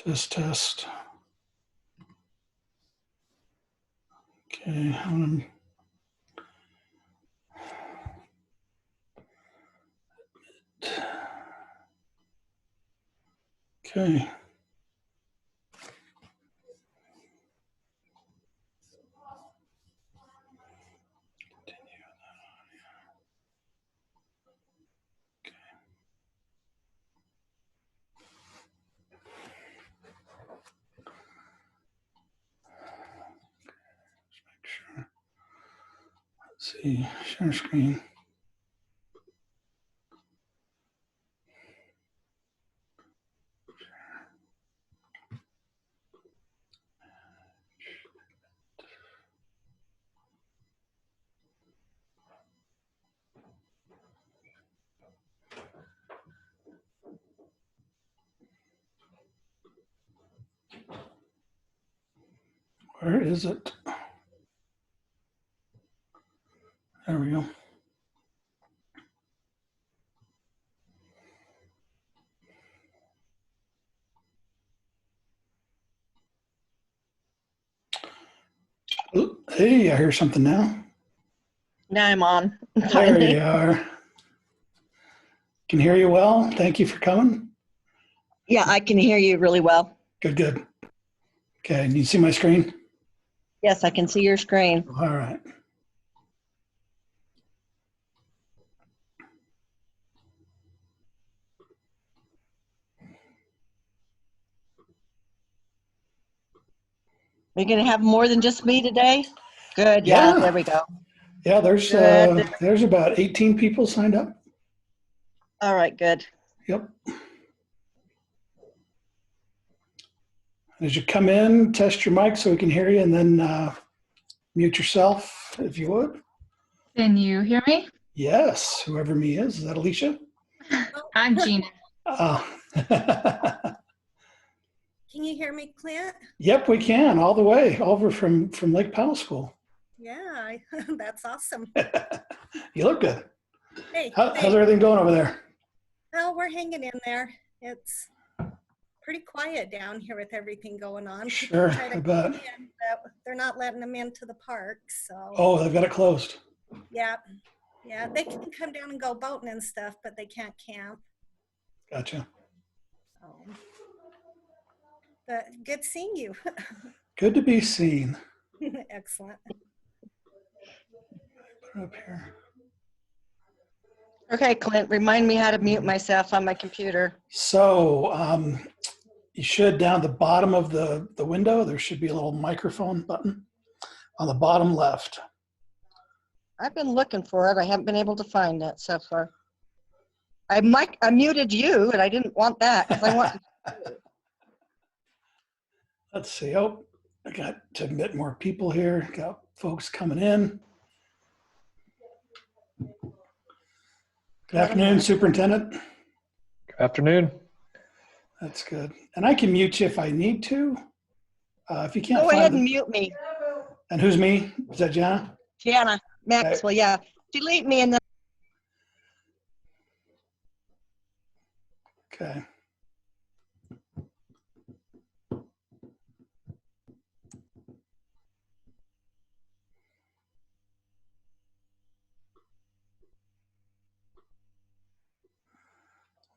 Test, test. Okay. Okay. Sure. Let's see, share screen. Where is it? There we go. Oh, hey, I hear something now. Now I'm on. There you are. Can hear you well. Thank you for coming. Yeah, I can hear you really well. Good, good. Okay, can you see my screen? Yes, I can see your screen. All right. Are you going to have more than just me today? Good. Yeah, there we go. Yeah, there's about 18 people signed up. All right, good. Yep. As you come in, test your mic so we can hear you, and then mute yourself if you would. Can you hear me? Yes, whoever me is. Is that Alicia? I'm Gina. Can you hear me, Clint? Yep, we can, all the way over from Lake Powell School. Yeah, that's awesome. You look good. Hey, How's everything going over there? well, we're hanging in there. It's pretty quiet down here with everything going on. People Sure, try to I bet. come in, but they're not letting them into the park. So Oh, they've got it closed. yeah, they can come down and go boating and stuff, but they can't camp. Gotcha. But good seeing you. Good to be seen. Excellent. Put it up here. Okay, Clint, remind me how to mute myself on my computer. So you should, down at the bottom of the window, there should be a little microphone button on the bottom left. I've been looking for it. I haven't been able to find it so far. I muted you, and I didn't want that because I want. Let's see. Oh, I got to admit more people here. Got folks coming in. Good afternoon, Superintendent. Good afternoon. That's good. And I can mute you if I need to. If you can't Go find ahead the- and mute me. And who's me? Is that Jana? Jana Maxwell, yeah. Delete me and then. Okay.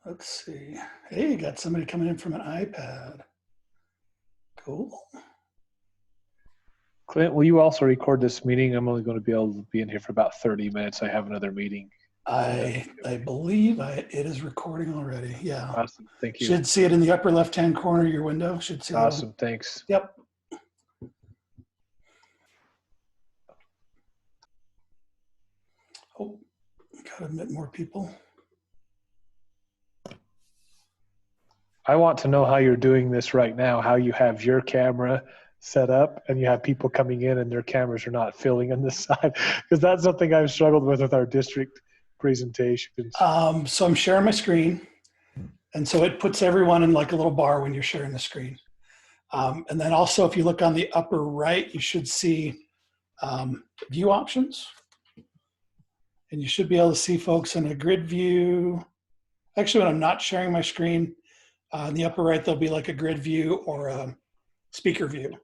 Let's see. Hey, you got somebody coming in from an iPad. Cool. Clint, will you also record this meeting? I'm only going to be able to be in here for about 30 minutes. I have another meeting. I believe it is recording already. Yeah. Awesome. Thank you. Should see it in the upper left-hand corner of your window. Should see. Awesome. Thanks. Yep. Oh, gotta admit more people. I want to know how you're doing this right now, how you have your camera set up and you have people coming in and their cameras are not filling on this side, because that's something I've struggled with our district presentations. So I'm sharing my screen, and so it puts everyone in like a little bar when you're sharing the screen. And then also, if you look on the upper right, you should see view options. And you should be able to see folks in a grid view. Actually, when I'm not sharing my screen, In the upper right, there'll be like a grid view or a speaker view.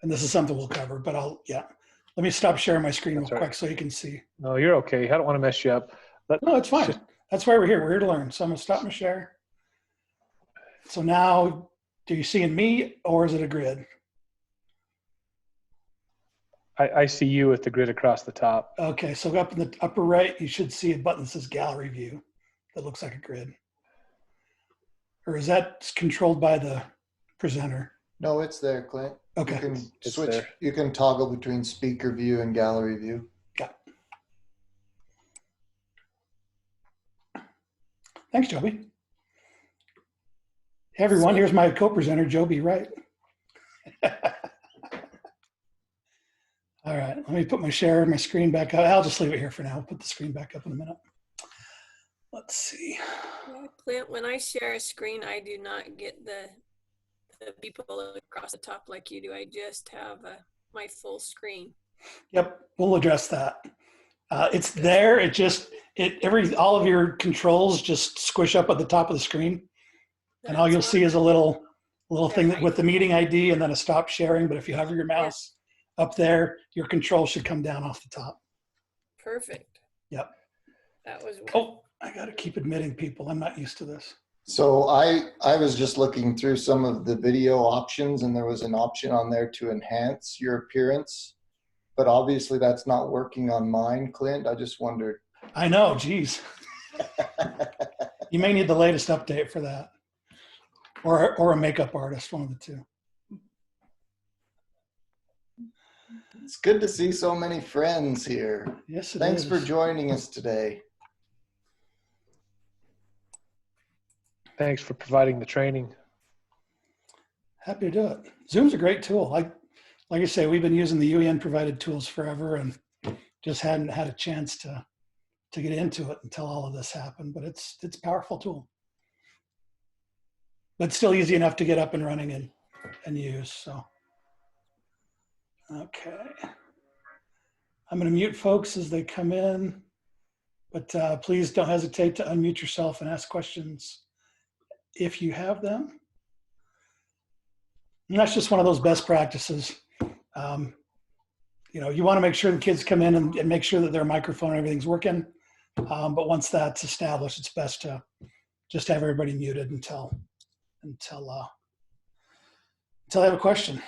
And this is something we'll cover, but let me stop sharing my screen That's real right. quick so you can see. No, you're okay. I don't want to mess you up. No, it's fine. That's why we're here. We're here to learn. So I'm gonna stop my share. So now, do you see me or is it a grid? I see you with the grid across the top. Okay, so up in the upper right, you should see a button that says gallery view that looks like a grid. Or is that controlled by the presenter? No, it's there, Clint. Okay. You can It's switch. there. You can toggle between speaker view and gallery view. Yeah. Thanks, Joby. Hey, everyone, here's my co-presenter, Joby Wright. All right, let me put my screen back up. I'll just leave it here for now. I'll put the screen back up in a minute. Let's see. Yeah, Clint, when I share a screen, I do not get the people across the top like you do. I just have my full screen. Yep, we'll address that. It's there. All of your controls just squish up at the top of the screen, and all you'll see is a little thing with the meeting ID and then a stop sharing. But if you hover your mouse up there, your control should come down off the top. Perfect. Yep. That was. Oh, I got to keep admitting people. I'm not used to this. So I was just looking through some of the video options, and there was an option on there to enhance your appearance, but obviously that's not working on mine, Clint. I just wondered. I know, geez. You may need the latest update for that, or a makeup artist, one of the two. It's good to see so many friends here. Yes, it Thanks is. for joining us today. Thanks for providing the training. Happy to do it. Zoom's a great tool. Like I say, we've been using the UEN provided tools forever and just hadn't had a chance to get into it until all of this happened. But it's a powerful tool. But still easy enough to get up and running and use. So okay. I'm going to mute folks as they come in, but please don't hesitate to unmute yourself and ask questions if you have them. And that's just one of those best practices. You want to make sure the kids come in and make sure that their microphone and everything's working. But once that's established, it's best to just have everybody muted until I have a question.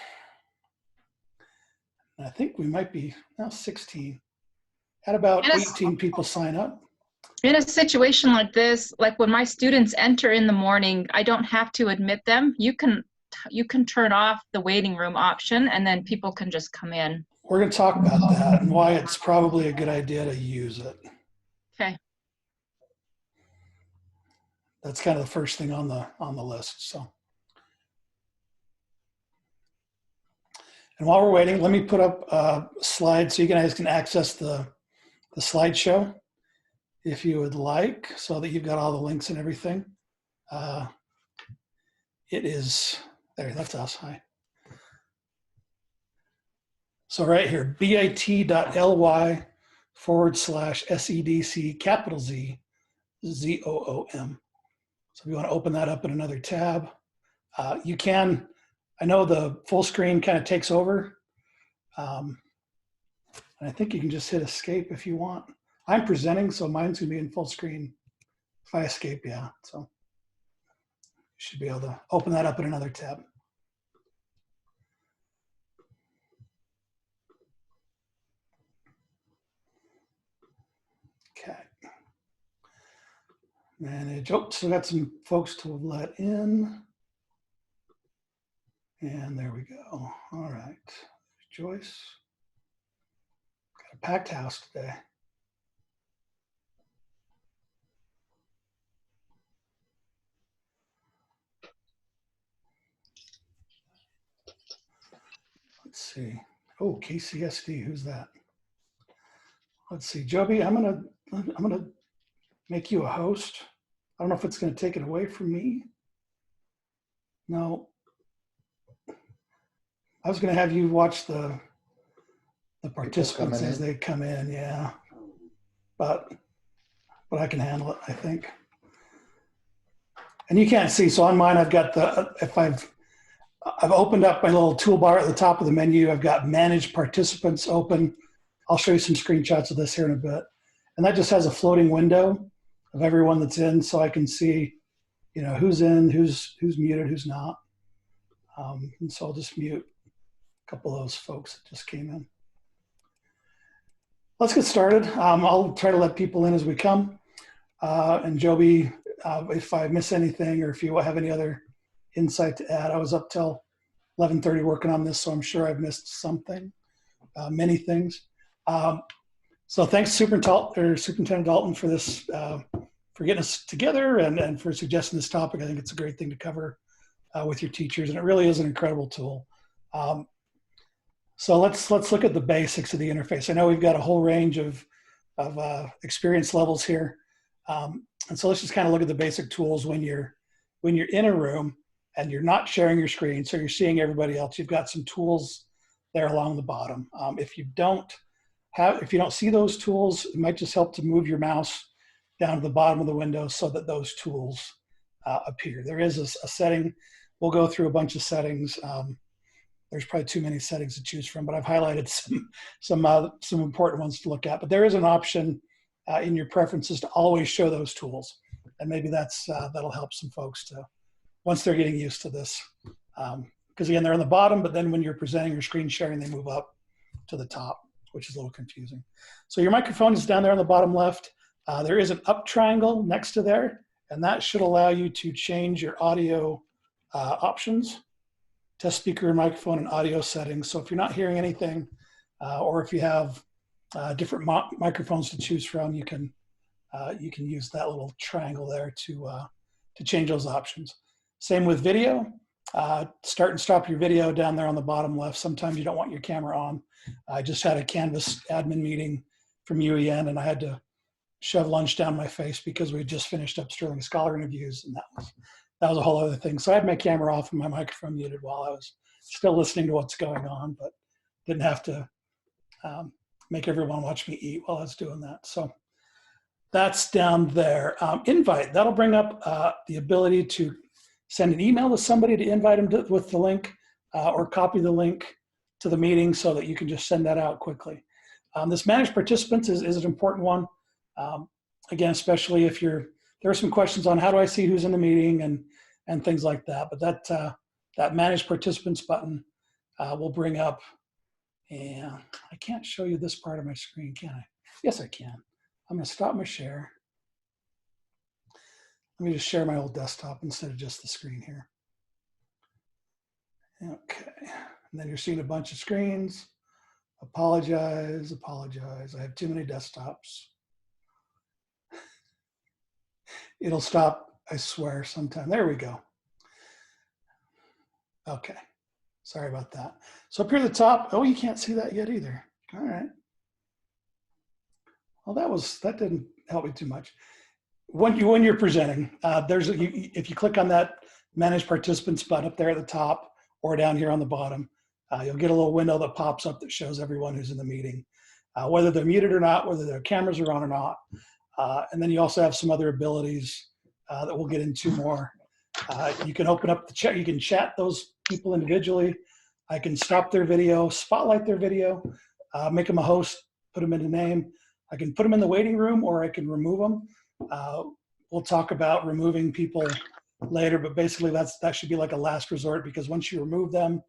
And I think we might be now 16. Had about 18 people sign up. In a situation like this, like when my students enter in the morning, I don't have to admit them. You can turn off the waiting room option and then people can just come in. We're going to talk about that and why it's probably a good idea to use it. Okay. That's kind of the first thing on the list. So, and while we're waiting, let me put up a slide so you guys can access the slideshow if you would like, so that you've got all the links and everything. It is there. That's us. Hi. So right here, bit.ly/SEDC capital Z ZOOM. So if you want to open that up in another tab, you can. I know the full screen kind of takes over. And I think you can just hit escape if you want. I'm presenting, so mine's going to be in full screen. If I escape, yeah. So you should be able to open that up in another tab. Okay. Manage. Oh, so got some folks to let in. And there we go. All right. Joyce. Got a packed house today. Let's see. Oh, KCSD, who's that? Let's see, Joby, I'm gonna make you a host. I don't know if it's gonna take it away from me. No. I was gonna have you watch the participants as they come in, yeah. But I can handle it, I think. And you can't see. So on mine, I've got I've opened up my little toolbar at the top of the menu. I've got Manage Participants open. I'll show you some screenshots of this here in a bit. And that just has a floating window of everyone that's in, so I can see, you know, who's in, who's muted, who's not. And so I'll just mute a couple of those folks that just came in. Let's get started. I'll try to let people in as we come. And Joby, if I miss anything or if you have any other insight to add, I was up till 11:30 working on this, so I'm sure I've missed something, many things. So thanks, Superintendent Dalton, for this, for getting us together and for suggesting this topic. I think it's a great thing to cover with your teachers, and it really is an incredible tool. So let's look at the basics of the interface. I know we've got a whole range of experience levels here, and so let's just kind of look at the basic tools when you're in a room and you're not sharing your screen, so you're seeing everybody else. You've got some tools there along the bottom. If you don't see those tools, it might just help to move your mouse down to the bottom of the window so that those tools appear. There is a setting. We'll go through a bunch of settings. There's probably too many settings to choose from, but I've highlighted some important ones to look at. But there is an option in your preferences to always show those tools, and maybe that'll help some folks to, once they're getting used to this. Because again, they're on the bottom, but then when you're presenting your screen sharing, they move up to the top, which is a little confusing. So your microphone is down there on the bottom left. There is an up triangle next to there, and that should allow you to change your audio options, test speaker and microphone and audio settings. So if you're not hearing anything, or if you have different microphones to choose from, you can use that little triangle there to change those options. Same with video. Start and stop your video down there on the bottom left. Sometimes you don't want your camera on. I just had a Canvas admin meeting from UEN, and I had to shove lunch down my face because we had just finished up Sterling Scholar interviews, and that was a whole other thing. So I had my camera off and my microphone muted while I was still listening to what's going on, but didn't have to make everyone watch me eat while I was doing that. So that's down there. Invite, that'll bring up the ability to send an email to somebody to invite them with the link, or copy the link to the meeting so that you can just send that out quickly. This manage participants is an important one. Again, especially if there are some questions on how do I see who's in the meeting and things like that. But that manage participants button will bring up, and I can't show you this part of my screen, can I? Yes, I can. I'm gonna stop my share. Let me just share my old desktop instead of just the screen here. Okay, and then you're seeing a bunch of screens. Apologize. I have too many desktops. It'll stop, I swear, sometime. There we go. Okay, sorry about that. So up here at the top, oh, you can't see that yet either. All right. Well, that didn't help me too much. When you're presenting, if you click on that Manage Participants button up there at the top or down here on the bottom, you'll get a little window that pops up that shows everyone who's in the meeting, whether they're muted or not, whether their cameras are on or not. And then you also have some other abilities that we'll get into more. You can open up the chat. You can chat those people individually. I can stop their video, spotlight their video, make them a host, put them in a name. I can put them in the waiting room, or I can remove them. We'll talk about removing people later, but basically that should be like a last resort, because once you remove them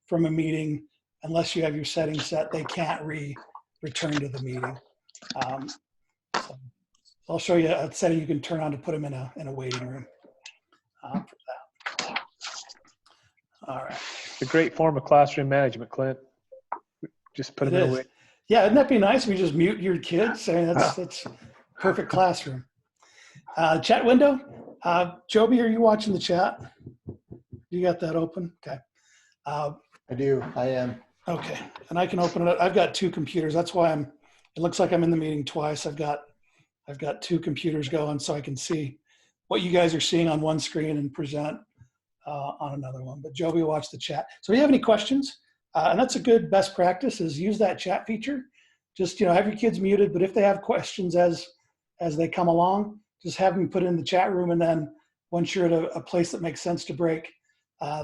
from a meeting, unless you have your settings set, they can't return to the meeting. So I'll show you a setting you can turn on to put them in a waiting room for that. All right. It's a great form of classroom management, Clint. Just put them away. Yeah, wouldn't that be nice? We just mute your kids. I mean, that's perfect classroom. Chat window. Joby, are you watching the chat? You got that open? Okay. I do. I am. Okay, and I can open it up. I've got two computers. That's why it looks like I'm in the meeting twice. I've got two computers going, so I can see what you guys are seeing on one screen and present on another one. But Joby, watch the chat. So if you have any questions, and that's a good best practice, is use that chat feature. Just, have your kids muted, but if they have questions as they come along, just have them put in the chat room, and then once you're at a place that makes sense to break,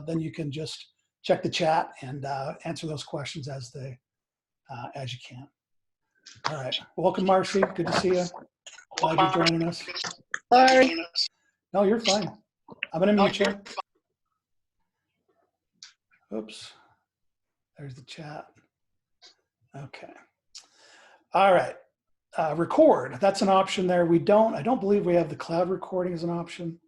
then you can just check the chat and answer those questions as you can. All right. Welcome, Marcy. Good to see you. Glad you're joining us. Sorry. No, you're fine. I'm going to mute you. Oops. There's the chat. Okay. All right. Record. That's an option there. I don't believe we have the cloud recording as an option.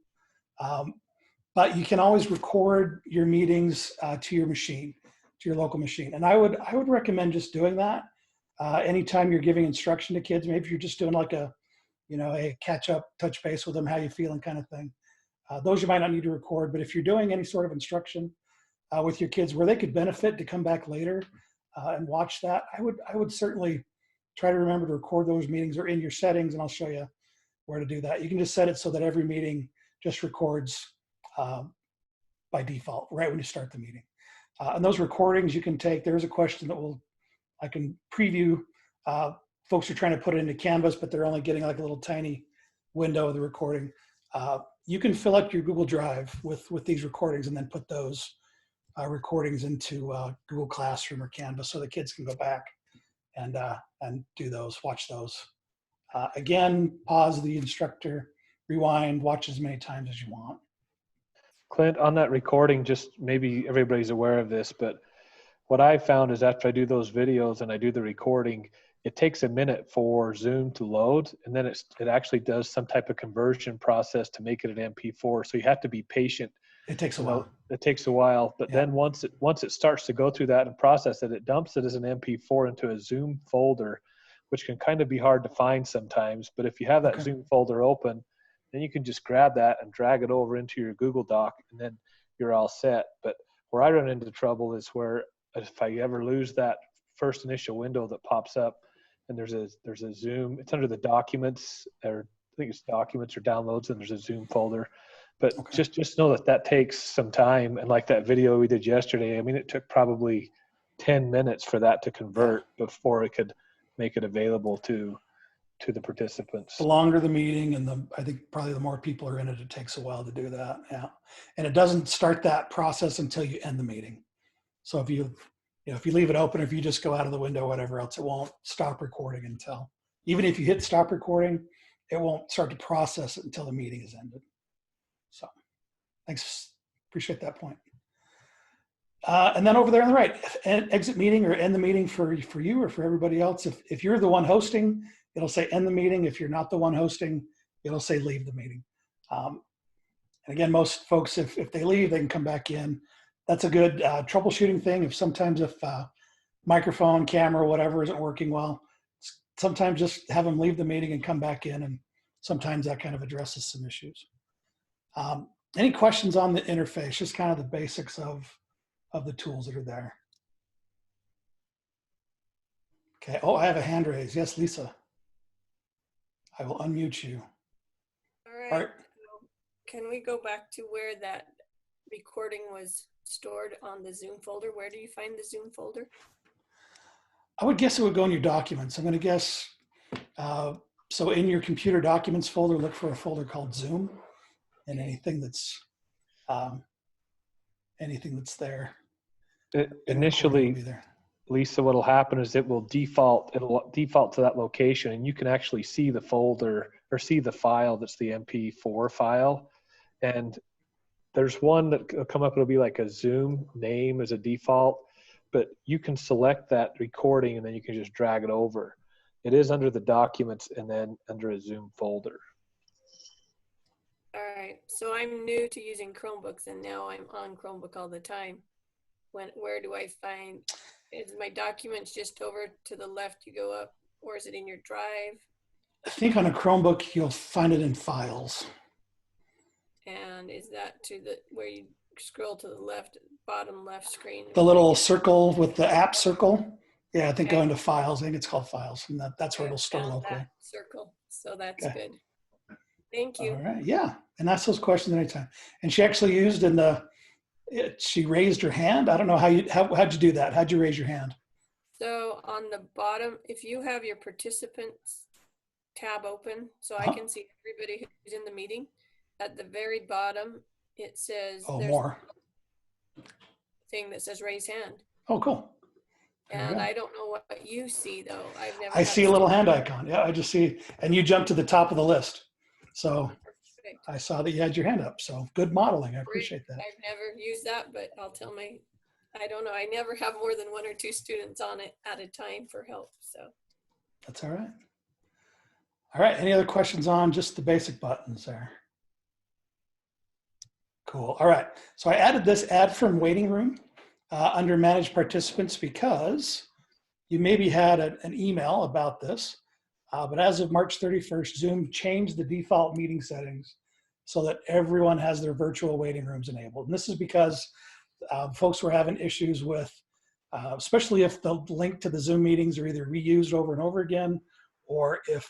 But you can always record your meetings to your machine, to your local machine. And I would recommend just doing that anytime you're giving instruction to kids. Maybe if you're just doing like a catch up, touch base with them, how you feeling kind of thing. Those you might not need to record, but if you're doing any sort of instruction with your kids where they could benefit to come back later and watch that, I would certainly try to remember to record those meetings or in your settings, and I'll show you where to do that. You can just set it so that every meeting just records by default right when you start the meeting. And those recordings you can take. There's a question that I can preview. Folks are trying to put it into Canvas, but they're only getting like a little tiny window of the recording. You can fill up your Google Drive with these recordings and then put those recordings into Google Classroom or Canvas so the kids can go back and do those, watch those. Again, pause the instructor, rewind, watch as many times as you want. Clint, on that recording, just maybe everybody's aware of this, but what I found is after I do those videos and I do the recording, it takes a minute for Zoom to load, and then it actually does some type of conversion process to make it an MP4. So you have to be patient. It takes a while. It takes a while, but then once it starts to go through that and process it, it dumps it as an MP4 into a Zoom folder, which can kind of be hard to find sometimes. But if you have that Zoom folder open, then you can just grab that and drag it over into your Google Doc, and then you're all set. But where I run into trouble is where if I ever lose that first initial window that pops up, and there's a Zoom, it's under the documents, or I think it's documents or downloads, and there's a Zoom folder. But just know that takes some time. And like that video we did yesterday, I mean, it took probably 10 minutes for that to convert before it could make it available to the participants. The longer the meeting and I think probably the more people are in it, it takes a while to do that. Yeah. And it doesn't start that process until you end the meeting. So if you leave it open, if you just go out of the window, whatever else, it won't stop recording until, even if you hit stop recording, it won't start to process it until the meeting is ended. So thanks. Appreciate that point. And then over there on the right, exit meeting or end the meeting for you or for everybody else. If you're the one hosting, it'll say end the meeting. If you're not the one hosting, it'll say leave the meeting. And again, most folks, if they leave, they can come back in. That's a good troubleshooting thing. If microphone, camera, whatever isn't working well, sometimes just have them leave the meeting and come back in. And sometimes that kind of addresses some issues. Any questions on the interface? Just kind of the basics of the tools that are there. Okay. Oh, I have a hand raised. Yes, Lisa. I will unmute you. All right. Can we go back to where that recording was stored on the Zoom folder? Where do you find the Zoom folder? I would guess it would go in your documents. I'm going to guess. So in your computer documents folder, look for a folder called Zoom, and anything that's there. Initially, Lisa, what'll happen is it'll default to that location, and you can actually see the folder or see the file that's the MP4 file. And there's one that will come up, it'll be like a Zoom name as a default, but you can select that recording and then you can just drag it over. It is under the documents and then under a Zoom folder. All right, so I'm new to using Chromebooks and now I'm on Chromebook all the time. Where do I find, is my documents just over to the left, you go up, or is it in your drive? I think on a Chromebook, you'll find it in files. And is that where you scroll to the left, bottom left screen? The little circle with the app circle. Yeah, I think go into files. I think it's called files, and that's where it'll store locally. That circle, so that's good. Thank you. All right, yeah, and ask those questions anytime. And she actually used she raised her hand. I don't know how'd you do that? How'd you raise your hand? So on the bottom, if you have your participants tab open, so I can see everybody who's in the meeting. at the very bottom, it says Oh, there's more. a thing that says raise hand. Oh, cool. There we And go. I don't know what you see though. I've never I had see a little student- hand icon. Yeah, I just see, and you jumped to the top of the list. So Perfect. I saw that you had your hand up. So good modeling. I Great. appreciate that. I've never used that, but I'll tell I don't know. I never have more than 1 or 2 students on it at a time for help. So That's all right. All right. Any other questions on just the basic buttons there? Cool. All right. So I added this add from waiting room under manage participants because you maybe had an email about this, but as of March 31st, Zoom changed the default meeting settings so that everyone has their virtual waiting rooms enabled. And this is because folks were having issues with, especially if the link to the Zoom meetings are either reused over and over again, or if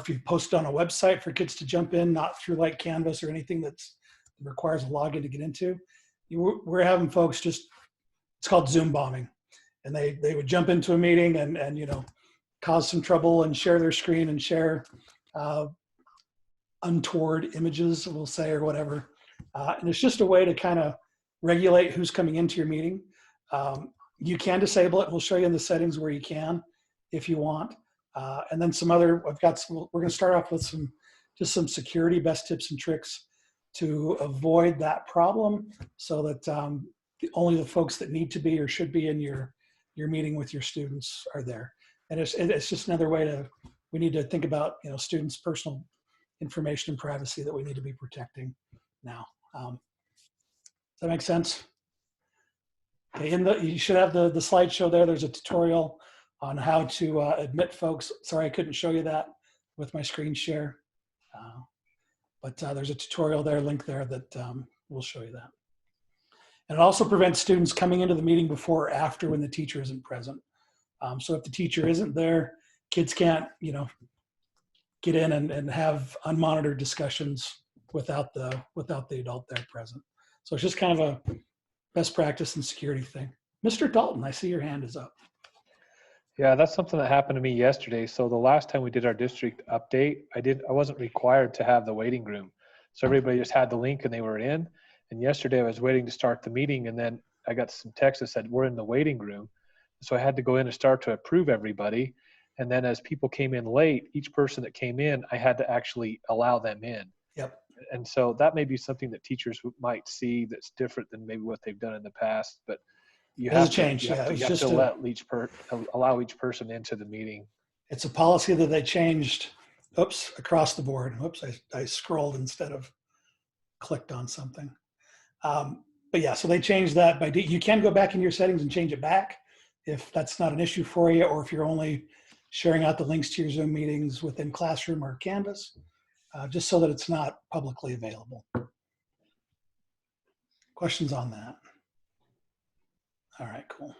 you post on a website for kids to jump in, not through like Canvas or anything that requires a login to get into. We're having folks just, it's called Zoom bombing. And they would jump into a meeting and you know, cause some trouble and share their screen and share untoward images, we'll say, or whatever. And it's just a way to kind of regulate who's coming into your meeting. You can disable it. We'll show you in the settings where you can, if you want. And then some other, we're going to start off with just some security best tips and tricks to avoid that problem so that only the folks that need to be or should be in your meeting with your students are there. And it's just another way we need to think about, you know, students' personal information and privacy that we need to be protecting now. Does that make sense? Okay, you should have the slideshow there. There's a tutorial on how to admit folks. Sorry, I couldn't show you that with my screen share. But there's a tutorial there, link there that will show you that. And it also prevents students coming into the meeting before or after when the teacher isn't present. So if the teacher isn't there, kids can't, you know, get in and have unmonitored discussions without the adult there present. So it's just kind of a best practice and security thing. Mr. Dalton, I see your hand is up. Yeah, that's something that happened to me yesterday. So the last time we did our district update, I wasn't required to have the waiting room. So everybody just had the link and they were in. And yesterday I was waiting to start the meeting and then I got some text that said, we're in the waiting room. So I had to go in and start to approve everybody. And then as people came in late, each person that came in, I had to actually allow them in. Yep. And so that may be something that teachers might see that's different than maybe what they've done in the past. But you have to allow each person into the meeting. It's a policy that they changed, across the board. Oops, I scrolled instead of clicked on something. But yeah, so they changed that. You can go back in your settings and change it back if that's not an issue for you, or if you're only sharing out the links to your Zoom meetings within Classroom or Canvas, just so that it's not publicly available. Questions on that? All right, cool.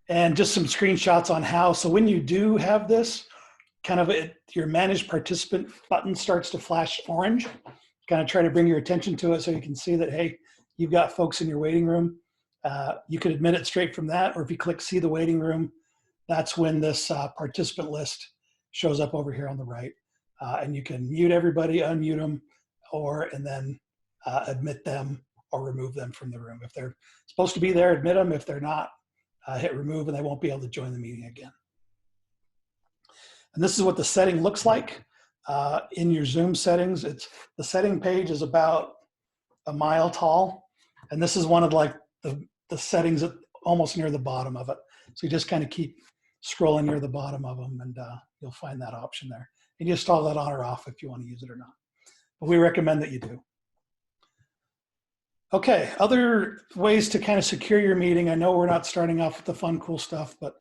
And just some screenshots on how, so when you do have this, your manage participant button starts to flash orange, kind of try to bring your attention to it so you can see that, hey, you've got folks in your waiting room. You can admit it straight from that, or if you click see the waiting room, that's when this participant list shows up over here on the right. And you can mute everybody, unmute them, and then admit them or remove them from the room. If they're supposed to be there, admit them. If they're not, hit remove and they won't be able to join the meeting again. And this is what the setting looks like in your Zoom settings. The setting page is about a mile tall. And this is one of like the settings almost near the bottom of it. So you just kind of keep scrolling near the bottom of them and you'll find that option there. And you install that on or off if you want to use it or not. But we recommend that you do. Okay, other ways to kind of secure your meeting. I know we're not starting off with the fun, cool stuff, but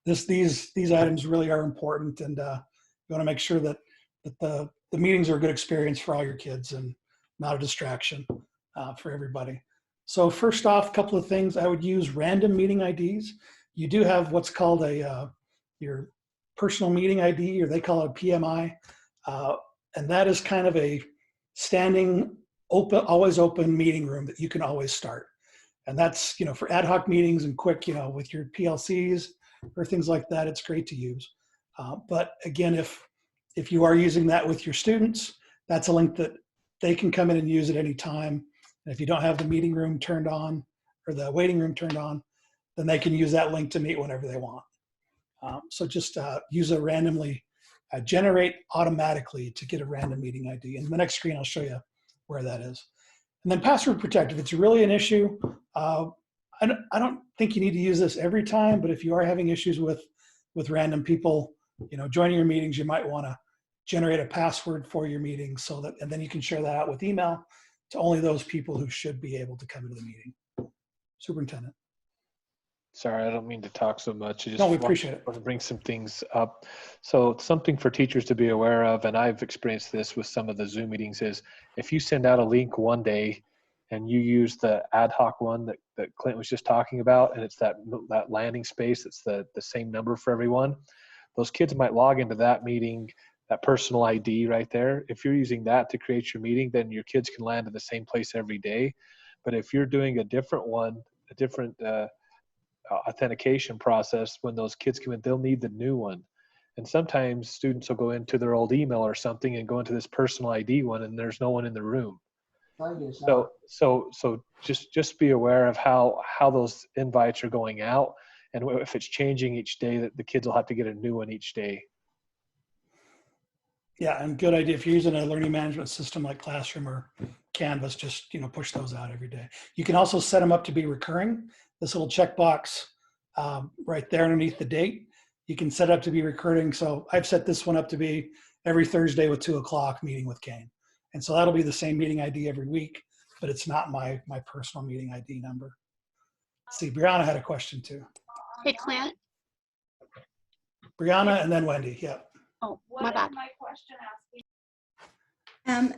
these items really are important, and you want to make sure that the meetings are a good experience for all your kids and not a distraction for everybody. So first off, a couple of things. I would use random meeting IDs. You do have what's called your personal meeting ID, or they call it a PMI, and that is kind of a standing always open meeting room that you can always start. And that's, for ad hoc meetings and quick, with your PLCs or things like that, it's great to use. But again, if you are using that with your students, that's a link that they can come in and use at any time. And if you don't have the meeting room turned on or the waiting room turned on, then they can use that link to meet whenever they want. So just use a randomly, generate automatically to get a random meeting ID. And the next screen, I'll show you where that is. And then password protect. If it's really an issue, I don't think you need to use this every time, but if you are having issues with random people, joining your meetings, you might want to generate a password for your meeting so that, and then you can share that out with email to only those people who should be able to come into the meeting. Superintendent. Sorry, I don't mean to talk so much. I just No, we appreciate it. want to bring some things up. So something for teachers to be aware of, and I've experienced this with some of the Zoom meetings, is if you send out a link one day and you use the ad hoc one that Clint was just talking about, and it's that landing space, it's the same number for everyone, those kids might log into that meeting, that personal ID right there. If you're using that to create your meeting, then your kids can land in the same place every day. But if you're doing a different one, a different authentication process, when those kids come in, they'll need the new one. And sometimes students will go into their old email or something and go into this personal ID one, and there's no one in the room. So just be aware of how those invites are going out, and if it's changing each day, that the kids will have to get a new one each day. Yeah, and good idea. If you're using a learning management system like Classroom or Canvas, just push those out every day. You can also set them up to be recurring. This little checkbox right there underneath the date, you can set up to be recurring. So I've set this one up to be every Thursday with 2 o'clock meeting with Kane. And so that'll be the same meeting ID every week, but it's not my personal meeting ID number. Let's see, Brianna had a question too. Hey, Clint. Brianna and then Wendy, yeah. Oh, my bad.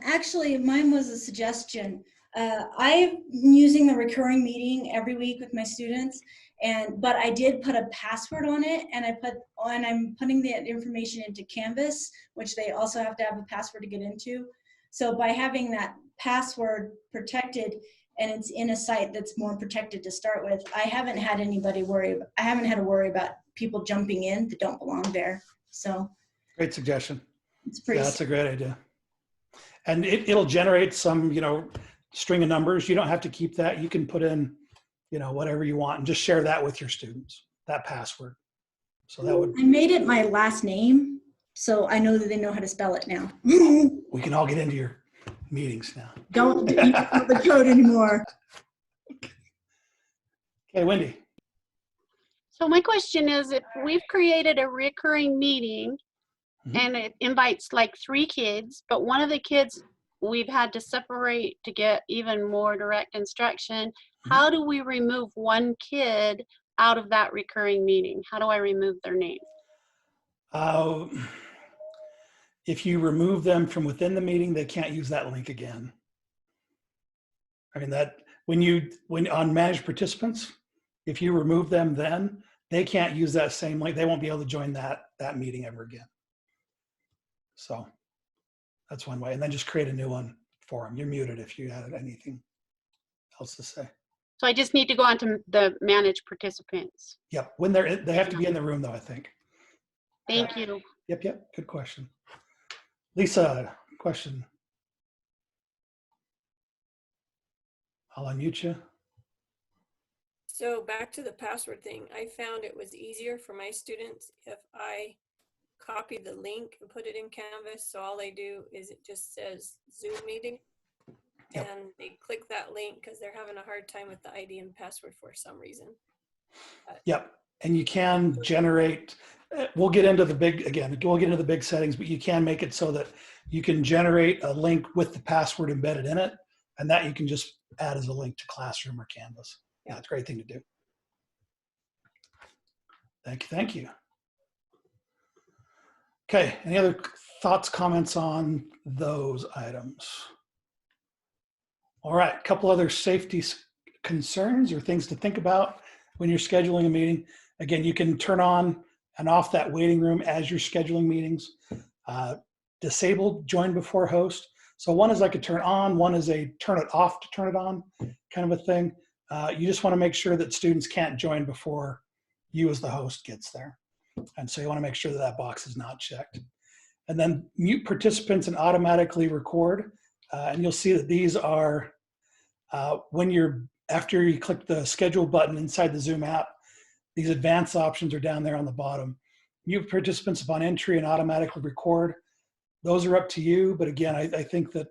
Actually, mine was a suggestion. I'm using the recurring meeting every week with my students, but I did put a password on it, and I'm putting the information into Canvas, which they also have to have a password to get into. So by having that password protected, and it's in a site that's more protected to start with, I haven't had to worry about people jumping in that don't belong there. So great suggestion. it's pretty. Yeah, that's a great idea. And it'll generate some, string of numbers. You don't have to keep that. You can put in, whatever you want and just share that with your students, that password. So that would. I made it my last name, so I know that they know how to spell it now. We can all get into your meetings now. Don't know the code anymore. Okay, Wendy. So my question is, if we've created a recurring meeting and it invites like 3 kids, but one of the kids we've had to separate to get even more direct instruction, how do we remove one kid out of that recurring meeting? How do I remove their name? If you remove them from within the meeting, they can't use that link again. I mean, that when on managed participants, if you remove them, then they can't use that same link. They won't be able to join that meeting ever again. So that's one way. And then just create a new one for them. You're muted if you had anything else to say. So I just need to go on to the managed participants. Yep. When they have to be in the room though, I think. Thank you. Yep. Good question. Lisa, question. I'll unmute you. So back to the password thing, I found it was easier for my students if I copy the link and put it in Canvas. So all they do is it just says Zoom meeting. Yep. And they click that link because they're having a hard time with the ID and password for some reason. Yep. And you can generate, we'll get into the big settings, but you can make it so that you can generate a link with the password embedded in it. And that you can just add as a link to Classroom or Canvas. Yeah, it's a great thing to do. Thank you. Okay, any other thoughts, comments on those items? All right, a couple other safety concerns or things to think about when you're scheduling a meeting. Again, you can turn on and off that waiting room as you're scheduling meetings. Disable join before host. So one is like a turn on, one is a turn it off to turn it on kind of a thing. You just want to make sure that students can't join before you as the host gets there. And so you want to make sure that box is not checked. and then mute participants and automatically record. And you'll see that these are, after you click the schedule button inside the Zoom app, these advanced options are down there on the bottom. Mute participants upon entry and automatically record. Those are up to you, but again, I think that,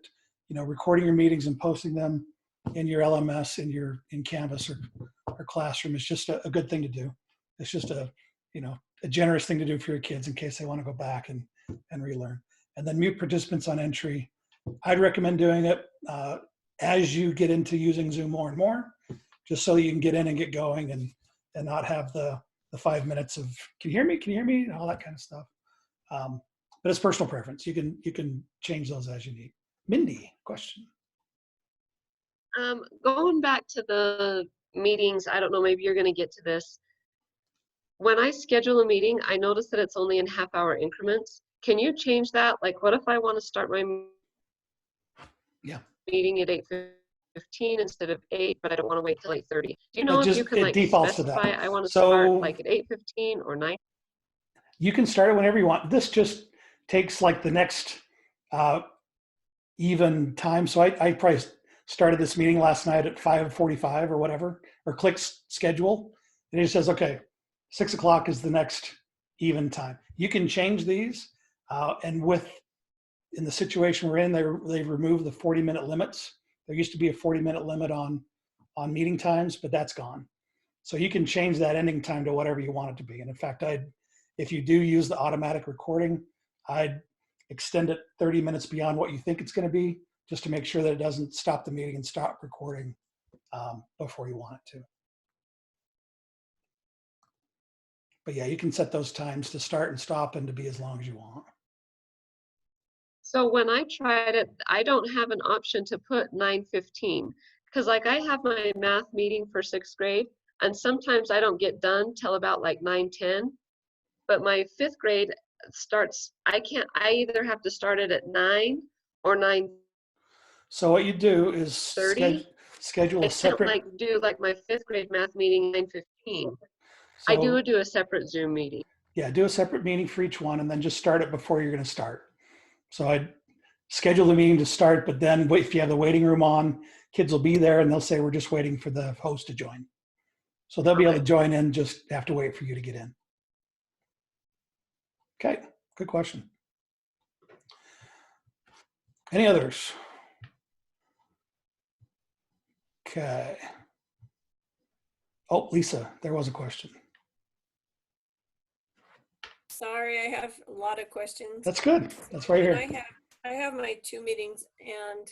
recording your meetings and posting them in your LMS, in Canvas or Classroom is just a good thing to do. It's just a generous thing to do for your kids in case they want to go back and relearn. And then mute participants on entry. I'd recommend doing it as you get into using Zoom more and more, just so you can get in and get going and not have the 5 minutes of, can you hear me, and all that kind of stuff. But it's personal preference. You can change those as you need. Mindy, question. Going back to the meetings, I don't know, maybe you're going to get to this. When I schedule a meeting, I notice that it's only in half-hour increments. Can you change that? Like, what if I want to start my meeting at 8:15 instead of 8, but I don't want to wait till 8:30? Do you know if you can like specify I want to start like at 8:15 or 9? You can start it whenever you want. This just takes like the next even time. So I probably started this meeting last night at 5:45 or whatever, or click schedule. And it just says, okay, 6 o'clock is the next even time. You can change these. And in the situation we're in, they've removed the 40-minute limits. There used to be a 40-minute limit on meeting times, but that's gone. So you can change that ending time to whatever you want it to be. And in fact, if you do use the automatic recording, I'd extend it 30 minutes beyond what you think it's going to be, just to make sure that it doesn't stop the meeting and stop recording before you want it to. But yeah, you can set those times to start and stop and to be as long as you want. So when I tried it, I don't have an option to put 9:15 because like I have my math meeting for 6th grade and sometimes I don't get done till about like 9:10, but my 5th grade starts, I either have to start it at 9 or 9:30. So what you do is schedule a separate. I can't like do like my 5th grade math meeting 9:15. So, I do a separate Zoom meeting. Yeah, do a separate meeting for each one and then just start it before you're going to start. So I'd schedule the meeting to start, but then if you have the waiting room on, kids will be there and they'll say, we're just waiting for the host to join. So they'll be able to join in, just have to wait for you to get in. Okay, good question. Any others? Okay. Oh, Lisa, there was a question. Sorry, I have a lot of questions. That's good. That's right here. I have my 2 meetings, and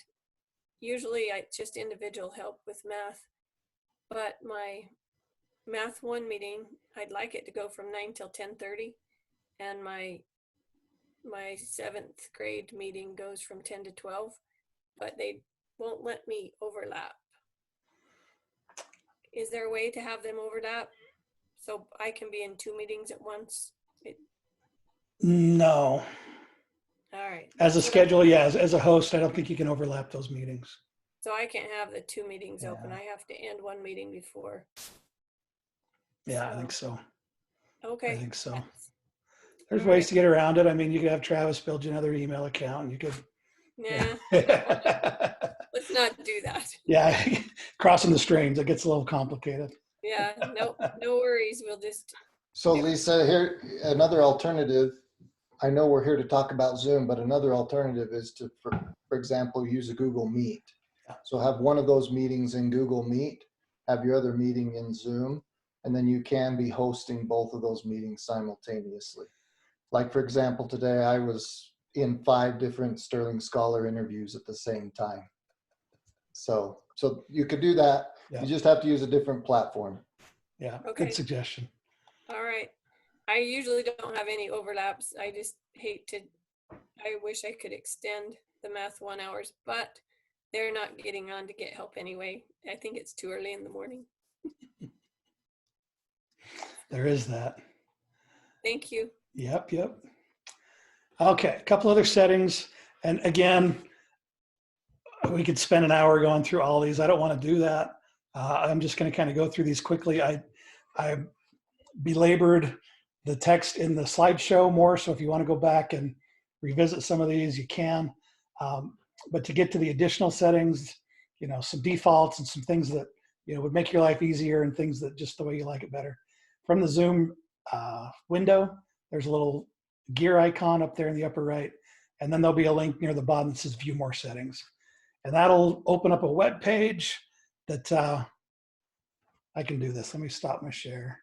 usually I just individual help with math. But my math 1 meeting, I'd like it to go from 9 till 10:30, and my 7th grade meeting goes from 10 to 12, but they won't let me overlap. Is there a way to have them overlap so I can be in 2 meetings at once? No. All right. As a schedule, yeah. As a host, I don't think you can overlap those meetings. So I can't have the 2 meetings open. I have to end 1 meeting before. Yeah, I think so. Okay. I think so. There's ways to get around it. I mean, you could have Travis build you another email account and you could. Nah. Let's not do that. Yeah, crossing the streams, it gets a little complicated. Yeah, no worries. We'll just. So Lisa, here, another alternative. I know we're here to talk about Zoom, but another alternative is to, for example, use a Google Meet. So have one of those meetings in Google Meet, have your other meeting in Zoom, and then you can be hosting both of those meetings simultaneously. Like for example, today I was in 5 different Sterling Scholar interviews at the same time. So you could do that. Yeah. You just have to use a different platform. Yeah, okay. Good suggestion. All right. I usually don't have any overlaps. I just hate to, I wish I could extend the math 1 hours, but they're not getting on to get help anyway. I think it's too early in the morning. There is that. Thank you. Yep. Okay, a couple other settings. And again, we could spend an hour going through all these. I don't want to do that. I'm just going to kind of go through these quickly. I belabored the text in the slideshow more. So if you want to go back and revisit some of these, you can. But to get to the additional settings, some defaults and some things that, would make your life easier and things that just the way you like it better. From the Zoom window, there's a little gear icon up there in the upper right, and then there'll be a link near the bottom that says View More Settings. And that'll open up a web page that I can do this. Let me stop my share.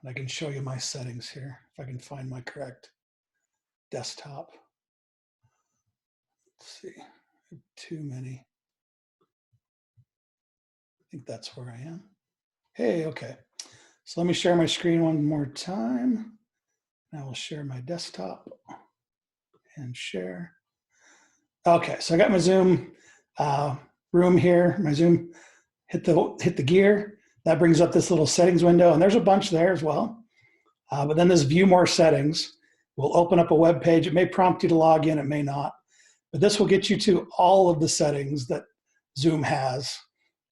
And I can show you my settings here if I can find my correct desktop. Let's see, I have too many. I think that's where I am. Hey, okay. So let me share my screen one more time. I will share my desktop and share. Okay, so I got my Zoom room here. My Zoom hit the gear. That brings up this little settings window, and there's a bunch there as well. But then this View More Settings will open up a web page. It may prompt you to log in, it may not. But this will get you to all of the settings that Zoom has,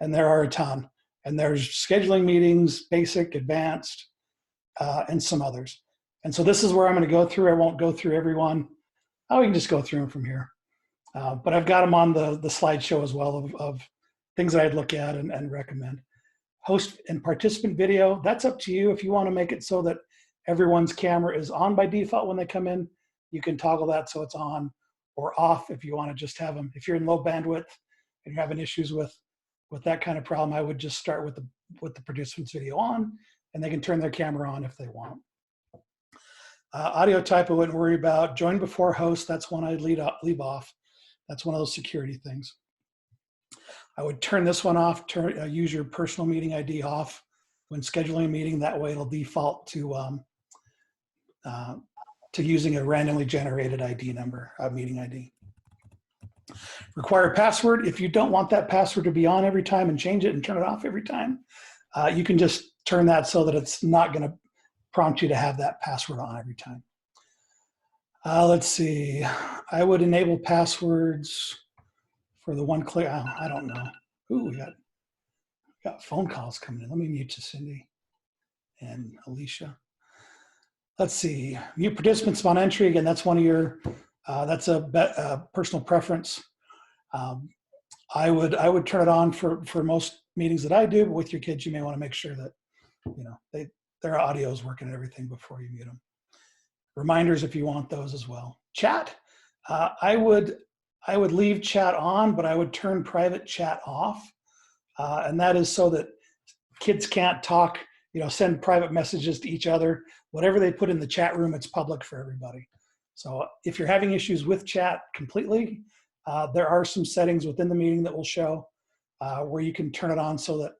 and there are a ton. And there's scheduling meetings, basic, advanced, and some others. And so this is where I'm going to go through. I won't go through every one. Oh, we can just go through them from here. But I've got them on the slideshow as well of things that I'd look at and recommend. Host and participant video, that's up to you. If you want to make it so that everyone's camera is on by default when they come in, you can toggle that so it's on or off if you want to just have them. If you're in low bandwidth and you're having issues with that kind of problem, I would just start with the participants video on, and they can turn their camera on if they want. Audio type I wouldn't worry about. Join before host, that's one I'd leave off. That's one of those security things. I would turn this one off, use your personal meeting ID off when scheduling a meeting. That way it'll default to using a randomly generated ID number, meeting ID. Require password. If you don't want that password to be on every time and change it and turn it off every time, you can just turn that so that it's not going to prompt you to have that password on every time. Let's see. I would enable passwords for the one click. I don't know. Ooh, we got phone calls coming in. Let me mute you, Cindy and Alicia. Let's see. Mute participants upon entry. Again, that's one of your. That's a personal preference. I would turn it on for most meetings that I do, but with your kids, you may want to make sure that their audio is working and everything before you mute them. Reminders if you want those as well. Chat. I would leave chat on, but I would turn private chat off, and that is so that kids can't talk. Send private messages to each other. Whatever they put in the chat room, it's public for everybody. So if you're having issues with chat completely, there are some settings within the meeting that will show where you can turn it on so that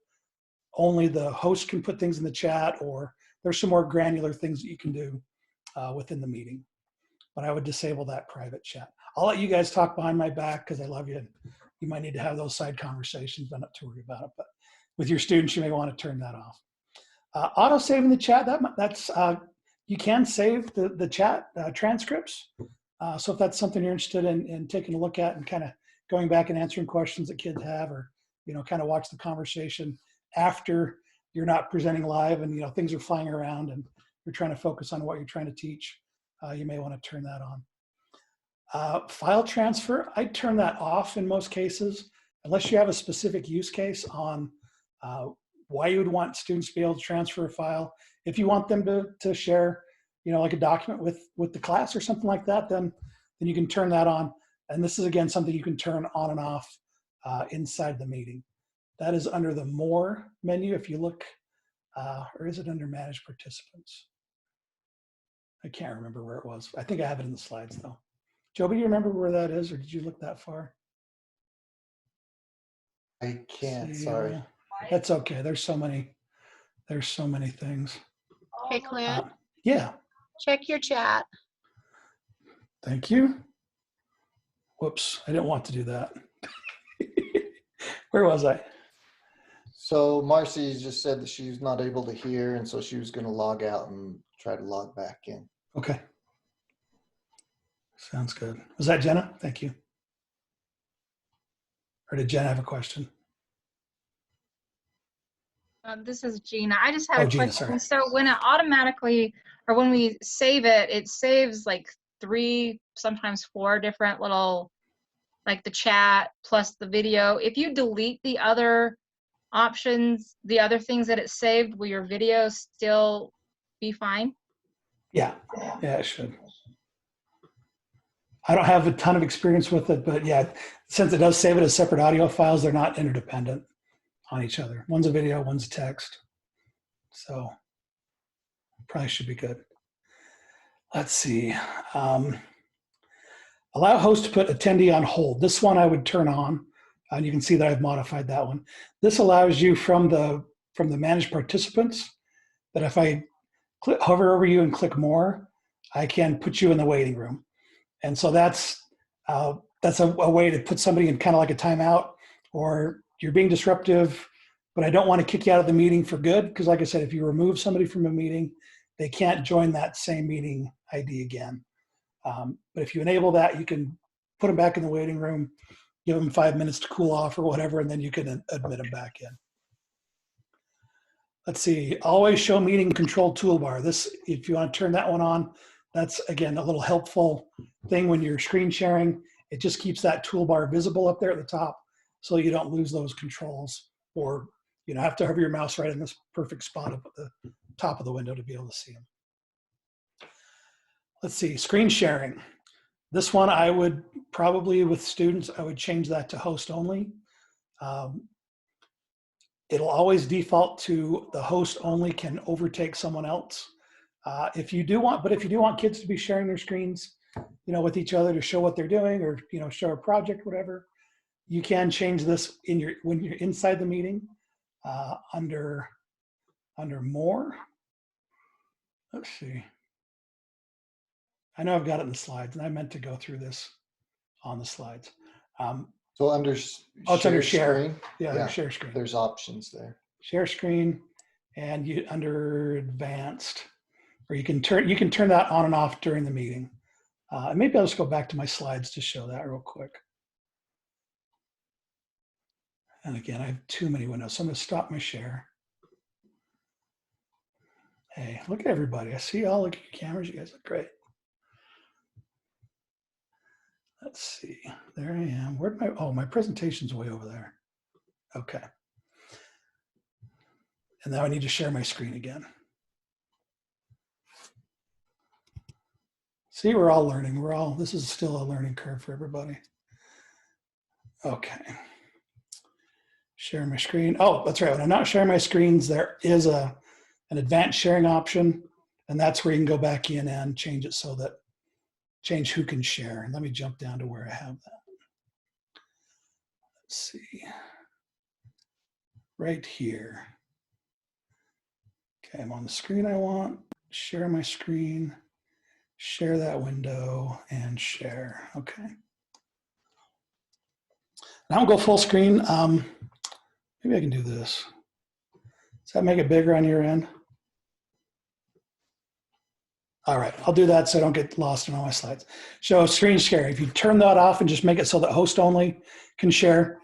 only the host can put things in the chat, or there's some more granular things that you can do within the meeting. But I would disable that private chat. I'll let you guys talk behind my back because I love you. You might need to have those side conversations, but not to worry about it. But with your students, you may want to turn that off. Auto save in the chat, that's you can save the chat transcripts. So if that's something you're interested in taking a look at and kind of going back and answering questions that kids have, or kind of watch the conversation after you're not presenting live and things are flying around and you're trying to focus on what you're trying to teach, you may want to turn that on. File transfer, I'd turn that off in most cases, unless you have a specific use case on why you would want students to be able to transfer a file. If you want them to share, like a document with the class or something like that, then you can turn that on. And this is, again, something you can turn on and off inside the meeting. That is under the More menu. If you look, or is it under Manage Participants? I can't remember where it was. I think I have it in the slides, though. Joby, do you remember where that is, or did you look that far? I can't, sorry. That's okay. There's so many things. Hey, Clint, Yeah. check your chat. Thank you. Whoops, I didn't want to do that. Where was I? So Marcy just said that she's not able to hear, and so she was going to log out and try to log back in. Okay. Sounds good. Was that Jenna? Thank you. Or did Jenna have a question? This is Gina. I just had a Gina, question. sorry. So when it automatically, or when we save it, it saves like 3, sometimes 4 different little, like the chat plus the video. If you delete the other options, the other things that it saved, will your video still be fine? Yeah, it should. I don't have a ton of experience with it, but yeah, since it does save it as separate audio files, they're not interdependent on each other. One's a video, one's a text. So probably should be good. Let's see. Allow host to put attendee on hold. This one I would turn on, and you can see that I've modified that one. This allows you from the managed participants that if I hover over you and click more, I can put you in the waiting room. And so that's a way to put somebody in kind of like a timeout, or you're being disruptive, but I don't want to kick you out of the meeting for good. Because like I said, if you remove somebody from a meeting, they can't join that same meeting ID again. But if you enable that, you can put them back in the waiting room, give them 5 minutes to cool off or whatever, and then you can admit them back in. Let's see, always show meeting control toolbar. This, if you want to turn that one on, that's again a little helpful thing when you're screen sharing. It just keeps that toolbar visible up there at the top so you don't lose those controls, or have to hover your mouse right in this perfect spot up at the top of the window to be able to see them. Let's see, screen sharing. This one I would probably, with students, I would change that to host only. It'll always default to the host only can overtake someone else. If you do want kids to be sharing their screens, with each other to show what they're doing, or show a project, whatever, you can change this when you're inside the meeting under more. Let's see. I know I've got it in the slides, and I meant to go through this on the slides. So under it's under share. screen? Yeah, under share screen. There's options there. Share screen, and you under advanced, or you can turn that on and off during the meeting. Maybe I'll just go back to my slides to show that real quick. And again, I have too many windows, so I'm going to stop my share. Hey, look at everybody. I see all of your cameras. You guys look great. Let's see. There I am. Where'd my presentation's way over there. Okay. And now I need to share my screen again. See, we're all learning. This is still a learning curve for everybody. Okay. Share my screen. Oh, that's right. When I'm not sharing my screens, there is an advanced sharing option, and that's where you can go back in and change it so that change who can share. And let me jump down to where I have that. Let's see. Right here. Okay, I'm on the screen I want. Share my screen. Share that window and share. Okay. Now I'll go full screen. Maybe I can do this. Does that make it bigger on your end? All right, I'll do that so I don't get lost in all my slides. So screen share, if you turn that off and just make it so that host only can share.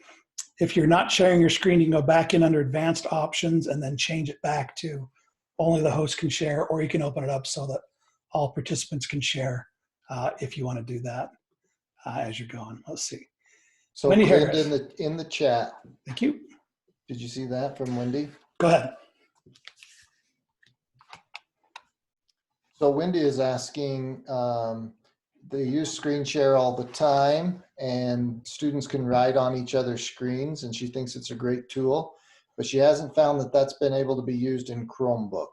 If you're not sharing your screen, you can go back in under advanced options and then change it back to only the host can share, or you can open it up so that all participants can share if you want to do that as you're going. Let's see. So Wendy Clint, Harris. in the chat. Thank you. Did you see that from Wendy? Go ahead. So Wendy is asking, they use screen share all the time, and students can write on each other's screens, and she thinks it's a great tool, but she hasn't found that that's been able to be used in Chromebook.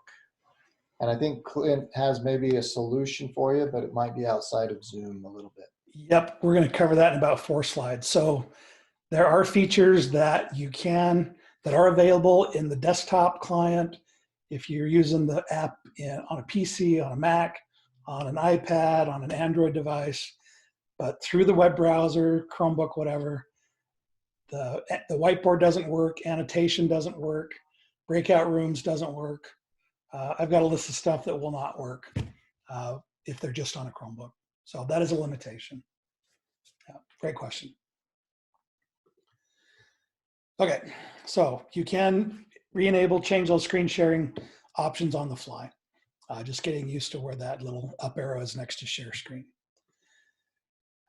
And I think Clint has maybe a solution for you, but it might be outside of Zoom a little bit. Yep, we're going to cover that in about 4 slides. So there are features that that are available in the desktop client if you're using the app on a PC, on a Mac, on an iPad, on an Android device. But through the web browser, Chromebook, whatever, the whiteboard doesn't work, annotation doesn't work, breakout rooms doesn't work. I've got a list of stuff that will not work if they're just on a Chromebook. So that is a limitation. Yeah, great question. Okay, so you can re-enable, change those screen sharing options on the fly. Just getting used to where that little up arrow is next to share screen.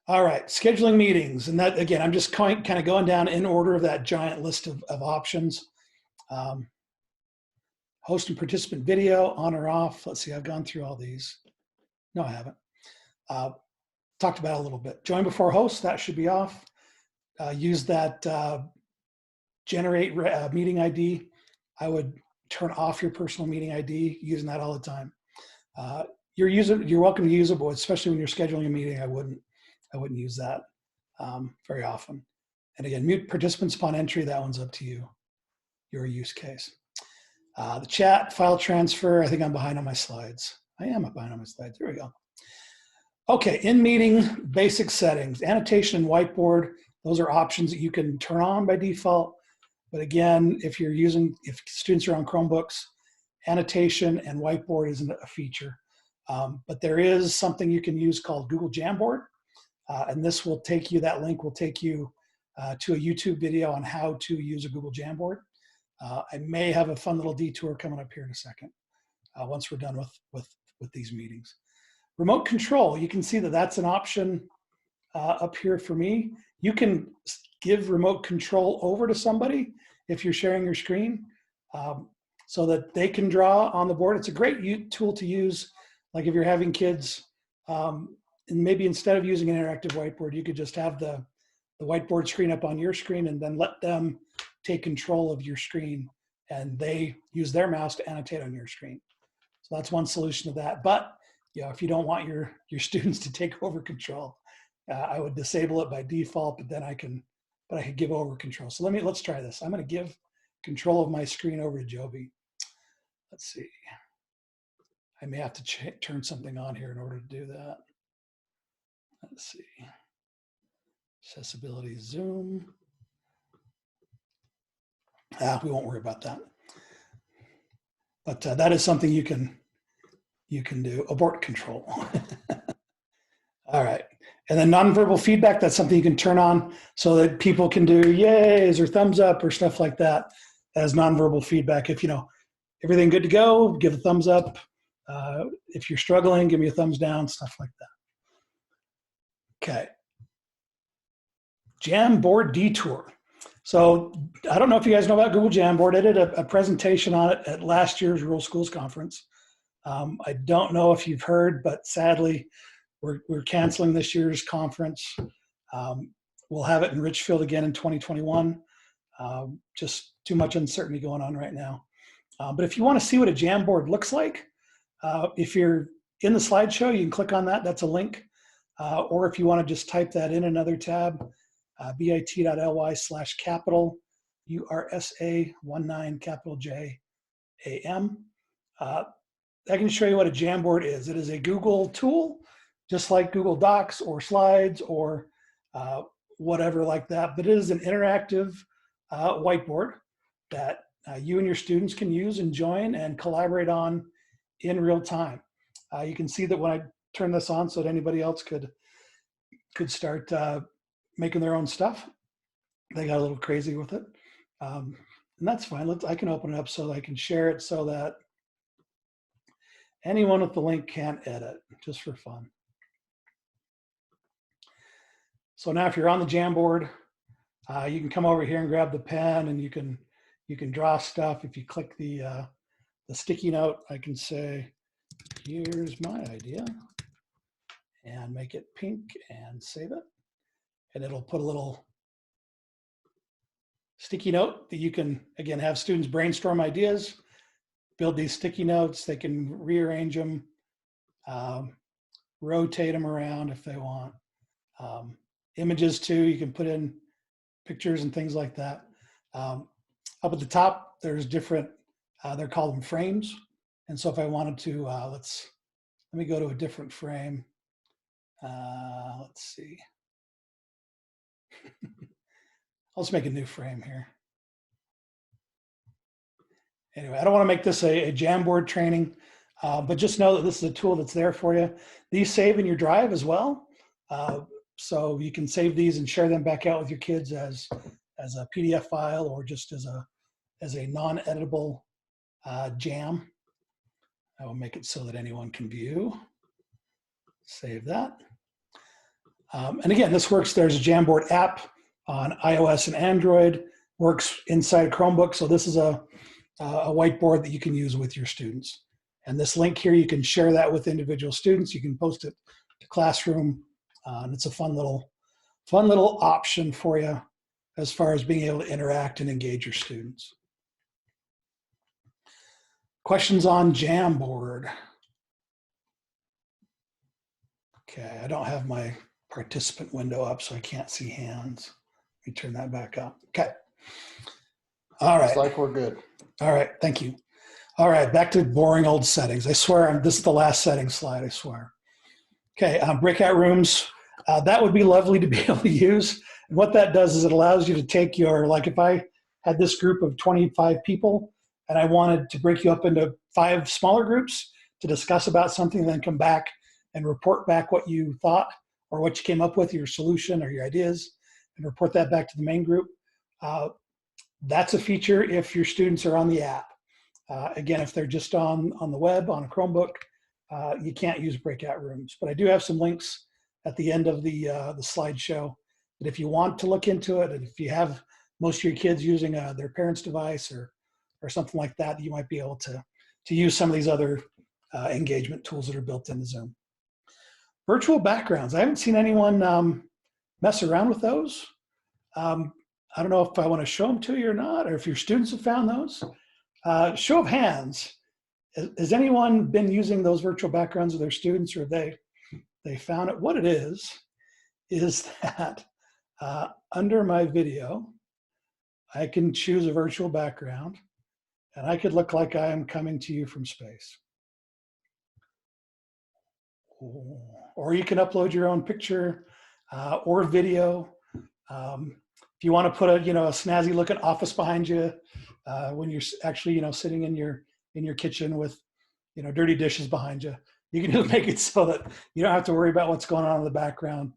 All right, scheduling meetings. And that, again, I'm just kind of going down in order of that giant list of options. Host and participant video, on or off. Let's see, I've gone through all these. No, I haven't. Talked about it a little bit. Join before host, that should be off. Use that generate meeting ID. I would turn off your personal meeting ID, using that all the time. You're welcome to use it, but especially when you're scheduling a meeting, I wouldn't use that very often. And again, mute participants upon entry, that one's up to you, your use case. The chat, file transfer, I think I'm behind on my slides. I am behind on my slides, there we go. Okay, in meeting, basic settings, annotation and whiteboard, those are options that you can turn on by default. But again, if students are on Chromebooks, annotation and whiteboard isn't a feature. But there is something you can use called Google Jamboard. And this will take you, that link will take you to a YouTube video on how to use a Google Jamboard. I may have a fun little detour coming up here in a second, once we're done with these meetings. Remote control, you can see that that's an option up here for me. You can give remote control over to somebody if you're sharing your screen, so that they can draw on the board. It's a great tool to use, like if you're having kids, and maybe instead of using an interactive whiteboard, you could just have the whiteboard screen up on your screen and then let them take control of your screen and they use their mouse to annotate on your screen. So that's one solution to that. But if you don't want your students to take over control, I would disable it by default, but then I could give over control. So let's try this. I'm going to give control of my screen over to Joby. Let's see. I may have to turn something on here in order to do that. Let's see. Accessibility, Zoom. We won't worry about that. But that is something you can do. Abort control. All right. And then nonverbal feedback, that's something you can turn on so that people can do yays or thumbs up or stuff like that as nonverbal feedback. If everything good to go, give a thumbs up. If you're struggling, give me a thumbs down, stuff like that. Okay. Jamboard detour. So I don't know if you guys know about Google Jamboard. I did a presentation on it at last year's Rural Schools Conference. I don't know if you've heard, but sadly, we're canceling this year's conference. We'll have it in Richfield again in 2021. Just too much uncertainty going on right now. But if you want to see what a Jamboard looks like, if you're in the slideshow, you can click on that. That's a link. Or if you want to just type that in another tab, bit.ly/capital URSA19 capital JAM. I can show you what a Jamboard is. It is a Google tool, just like Google Docs or Slides or whatever like that. But it is an interactive whiteboard that you and your students can use and join and collaborate on in real time. You can see that when I turn this on so that anybody else could start making their own stuff. They got a little crazy with it. And that's fine. I can open it up so that I can share it so that anyone with the link can edit, just for fun. So now if you're on the Jamboard, you can come over here and grab the pen and you can draw stuff. If you click the sticky note, I can say, here's my idea, and make it pink and save it. And it'll put a little sticky note that you can, again, have students brainstorm ideas, build these sticky notes. They can rearrange them, rotate them around if they want. Images too, you can put in pictures and things like that. Up at the top, there's different, they're called them frames. And so if I wanted to, let me go to a different frame. Let's see. Let's make a new frame here. Anyway, I don't want to make this a Jamboard training, but just know that this is a tool that's there for you. These save in your drive as well. So you can save these and share them back out with your kids as a PDF file or just as a non-editable jam. I will make it so that anyone can view. Save that. And again, this works. There's a Jamboard app on iOS and Android, works inside Chromebook. So this is a whiteboard that you can use with your students. And this link here, you can share that with individual students. You can post it to Classroom. And it's a fun little option for you as far as being able to interact and engage your students. Questions on Jamboard? Okay, I don't have my participant window up, so I can't see hands. Let me turn that back up. Okay. All right. Looks like we're good. All right, thank you. All right, back to boring old settings. I swear, this is the last setting slide, I swear. Okay, breakout rooms. That would be lovely to be able to use. And what that does is it allows you to take your, like if I had this group of 25 people and I wanted to break you up into 5 smaller groups to discuss about something, then come back and report back what you thought or what you came up with, your solution or your ideas, and report that back to the main group. That's a feature if your students are on the app. Again, if they're just on the web, on a Chromebook, you can't use breakout rooms. But I do have some links at the end of the slideshow that if you want to look into it, and if you have most of your kids using their parents' device or something like that, you might be able to use some of these other engagement tools that are built into Zoom. Virtual backgrounds. I haven't seen anyone mess around with those. I don't know if I want to show them to you or not, or if your students have found those. Show of hands. Has anyone been using those virtual backgrounds with their students, or have they found it? What it is that under my video, I can choose a virtual background, and I could look like I am coming to you from space. Or you can upload your own picture or video. If you want to put a snazzy looking office behind you when you're actually sitting in your kitchen with dirty dishes behind you, you can just make it so that you don't have to worry about what's going on in the background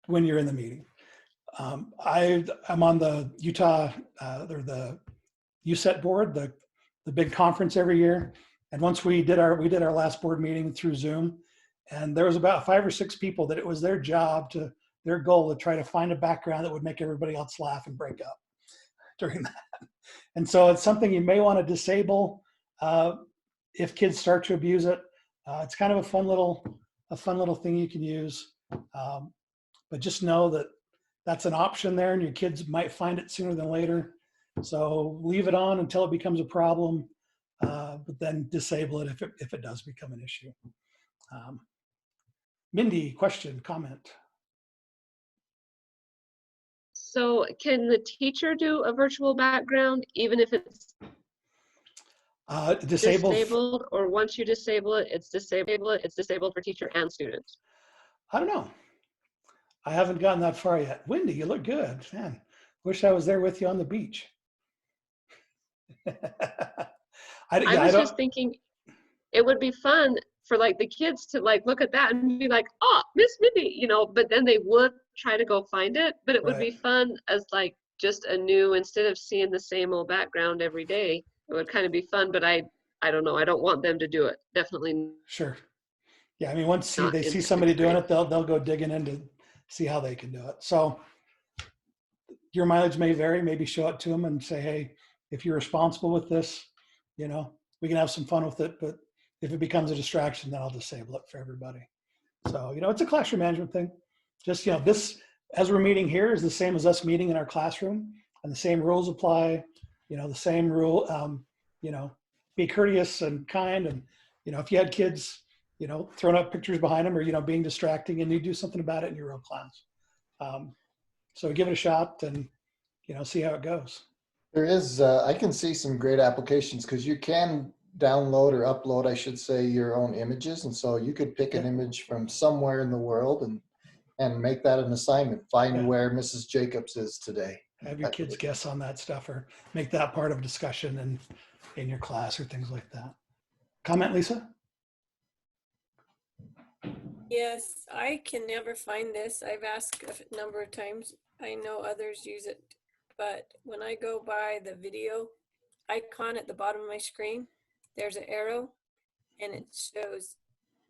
when you're in the meeting. I'm on the Utah or the USET board, the big conference every year. And once we did our last board meeting through Zoom, and there was about 5 or 6 people that it was their goal to try to find a background that would make everybody else laugh and break up during that. And so it's something you may want to disable if kids start to abuse it. It's kind of a fun little thing you can use. But just know that that's an option there, and your kids might find it sooner than later. So leave it on until it becomes a problem, but then disable it if it does become an issue. Mindy, question, comment? So can the teacher do a virtual background even if it's disabled, or once you disable it, it's disabled for teacher and student? I don't know. I haven't gotten that far yet. Wendy, you look good. Man, wish I was there with you on the beach. I was just thinking it would be fun for like the kids to like look at that and be like, oh, Miss Mindy, but then they would try to go find it. But it would be fun as like just a new, instead of seeing the same old background every day, it would kind of be fun. But I don't know. I don't want them to do it. Definitely. Sure. Yeah. I mean, once they see somebody doing it, they'll go digging in to see how they can do it. So your mileage may vary. Maybe show it to them and say, hey, if you're responsible with this, we can have some fun with it. But if it becomes a distraction, then I'll disable it for everybody. So, it's a classroom management thing. Just, this, as we're meeting here, is the same as us meeting in our classroom, and the same rules apply, the same rule, be courteous and kind. And, if you had kids, throwing up pictures behind them or, being distracting, and you do something about it in your real class. So give it a shot and, see how it goes. There is, I can see some great applications because you can download or upload, I should say, your own images. And so you could pick an image from somewhere in the world and make that an assignment. Find where Mrs. Jacobs is today. Have your kids guess on that stuff or make that part of a discussion and in your class or things like that. Comment, Lisa? Yes, I can never find this. I've asked a number of times. I know others use it, but when I go by the video icon at the bottom of my screen, there's an arrow and it shows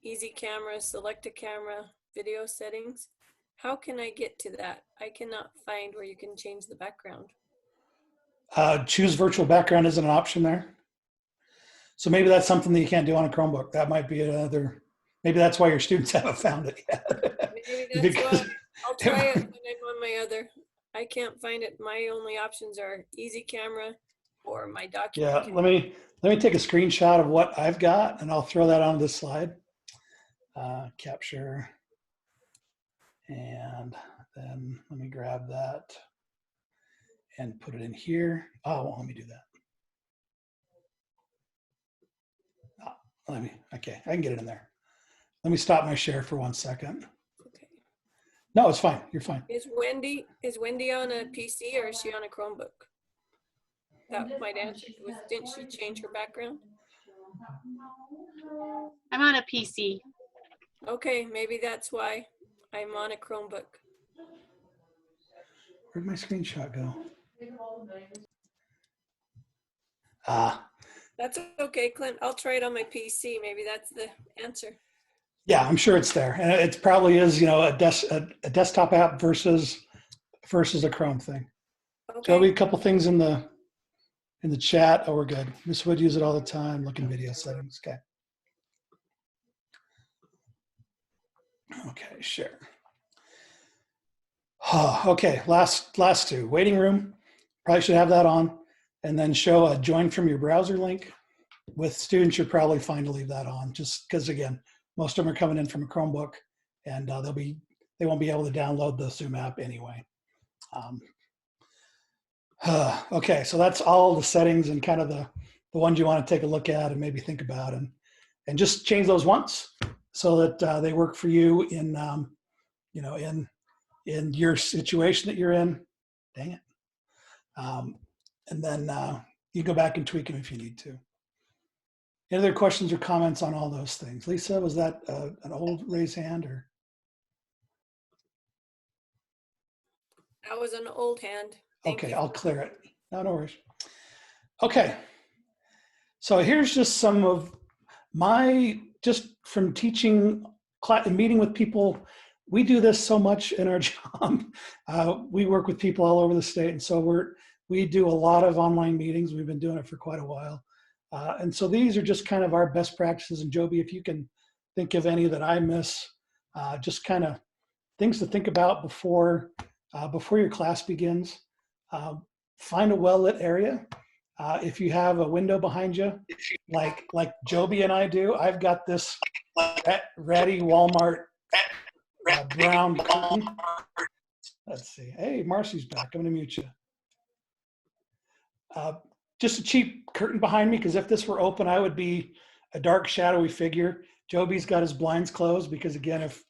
easy camera, select a camera, video settings. How can I get to that? I cannot find where you can change the background. Choose virtual background isn't an option there. So maybe that's something that you can't do on a Chromebook. That might be another, maybe that's why your students haven't found it yet. Maybe that's Because why. I'll try it when I'm on my other. I can't find it. My only options are easy camera or my document. yeah, let me take a screenshot of what I've got and I'll throw that on this slide. Capture. And then let me grab that and put it in here. Oh, well, let me do that. Okay, I can get it in there. Let me stop my share for 1 second. Okay. No, it's fine. You're fine. Is Wendy on a PC or is she on a Chromebook? That might answer. Didn't she change her background? I'm on a PC. Okay, maybe that's why I'm on a Chromebook. Where'd my screenshot go? That's okay, Clint. I'll try it on my PC. Maybe that's the answer. Yeah, I'm sure it's there. And it probably is, you know, a desktop app versus a Chrome thing. Okay. Joey, a couple things in the chat. Oh, we're good. Miss Wood use it all the time. Look in video settings. Okay. Okay, share. Okay, last two. Waiting room. Probably should have that on. And then show a join from your browser link. With students, you're probably fine to leave that on, just because again, most of them are coming in from a Chromebook, and they won't be able to download the Zoom app anyway. Okay, so that's all the settings and kind of the ones you want to take a look at and maybe think about, and just change those once so that they work for you in you know, in your situation that you're in. Dang it. And then you go back and tweak them if you need to. Any other questions or comments on all those things? Lisa, was that an old raised hand or? That was an old hand. Okay, I'll clear it. No worries. Okay. So here's just some of my, just from teaching, meeting with people. We do this so much in our job. We work with people all over the state. And so we do a lot of online meetings. We've been doing it for quite a while. And so these are just kind of our best practices. And Joby, if you can think of any that I miss, just kind of things to think about before your class begins. Find a well-lit area. If you have a window behind you, like Joby and I do, I've got this ratty Walmart brown curtain. Let's see. Hey, Marcy's back. I'm going to mute you. Just a cheap curtain behind me, because if this were open, I would be a dark, shadowy figure. Joby's got his blinds closed because, again, if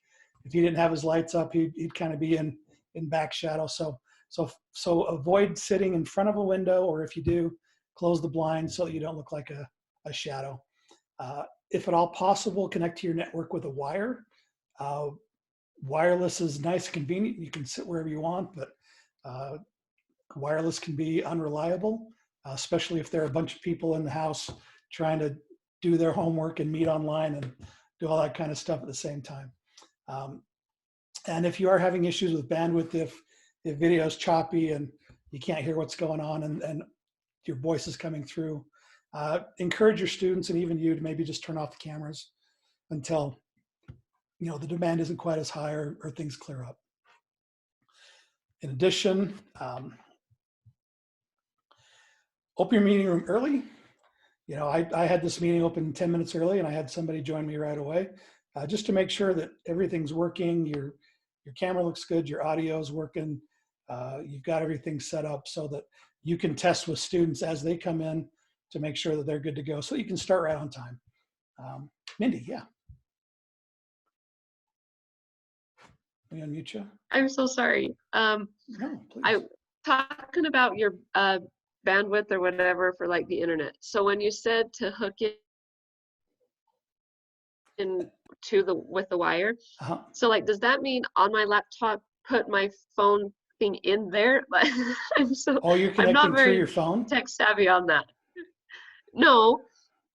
he didn't have his lights up, he'd kind of be in back shadow. So avoid sitting in front of a window, or if you do, close the blind so that you don't look like a shadow. If at all possible, connect to your network with a wire. Wireless is nice and convenient. You can sit wherever you want, but wireless can be unreliable, especially if there are a bunch of people in the house trying to do their homework and meet online and do all that kind of stuff at the same time. And if you are having issues with bandwidth, if video is choppy and you can't hear what's going on and your voice is coming through, encourage your students and even you to maybe just turn off the cameras until the demand isn't quite as high or things clear up. In addition, open your meeting room early. I had this meeting open 10 minutes early and I had somebody join me right away, just to make sure that everything's working. Your camera looks good, your audio is working. You've got everything set up so that you can test with students as they come in to make sure that they're good to go, so you can start right on time. Mindy, yeah. Let me unmute you. I'm so sorry. No, please. I'm talking about your bandwidth or whatever for like the internet. So when you said to hook it in with the wire, so like, does that mean on my laptop put my phone thing in there? Like, you're connecting through your phone? Tech savvy on that. No,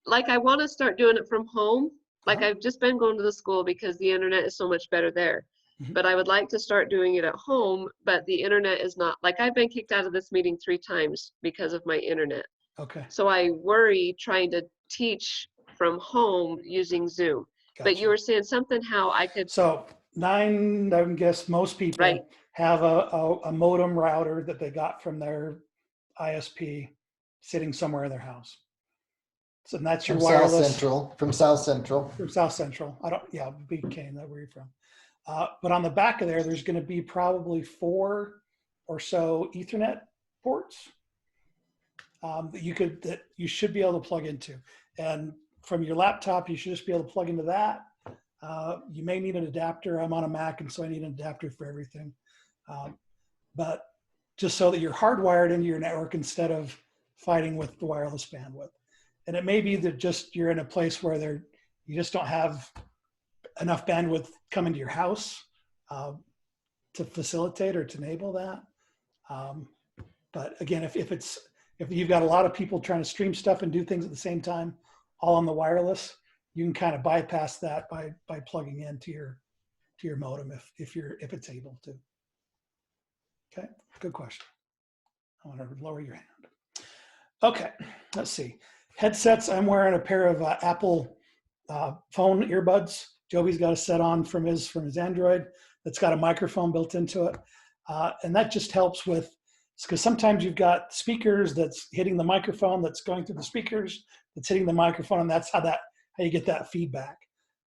like I want to start doing it from home. Like I've just been going to the school because the internet is so much better there. Mhm. But I would like to start doing it at home, but the internet is not, like I've been kicked out of this meeting 3 times because of my internet. Okay, So I worry trying to teach from home using Zoom. But you gotcha. were saying something how I could, So I would guess most people right? have a modem router that they got from their ISP sitting somewhere in their house. So that's your From South wireless Central, from South Central. from South Central. I don't, yeah, BK, that where you're from. But on the back of there's going to be probably 4 or so Ethernet ports that you should be able to plug into. And from your laptop, you should just be able to plug into that. You may need an adapter. I'm on a Mac, and so I need an adapter for everything. But just so that you're hardwired into your network instead of fighting with the wireless bandwidth. And it may be that just you're in a place where you just don't have enough bandwidth coming to your house to facilitate or to enable that. But again, if you've got a lot of people trying to stream stuff and do things at the same time, all on the wireless, you can kind of bypass that by plugging into your modem if it's able to. Okay, good question. I want to lower your hand. Okay, let's see. Headsets. I'm wearing a pair of Apple phone earbuds. Joby's got a set on from his Android that's got a microphone built into it, and that just helps with, because sometimes you've got speakers that's hitting the microphone, that's going through the speakers, that's hitting the microphone, and that's how you get that feedback.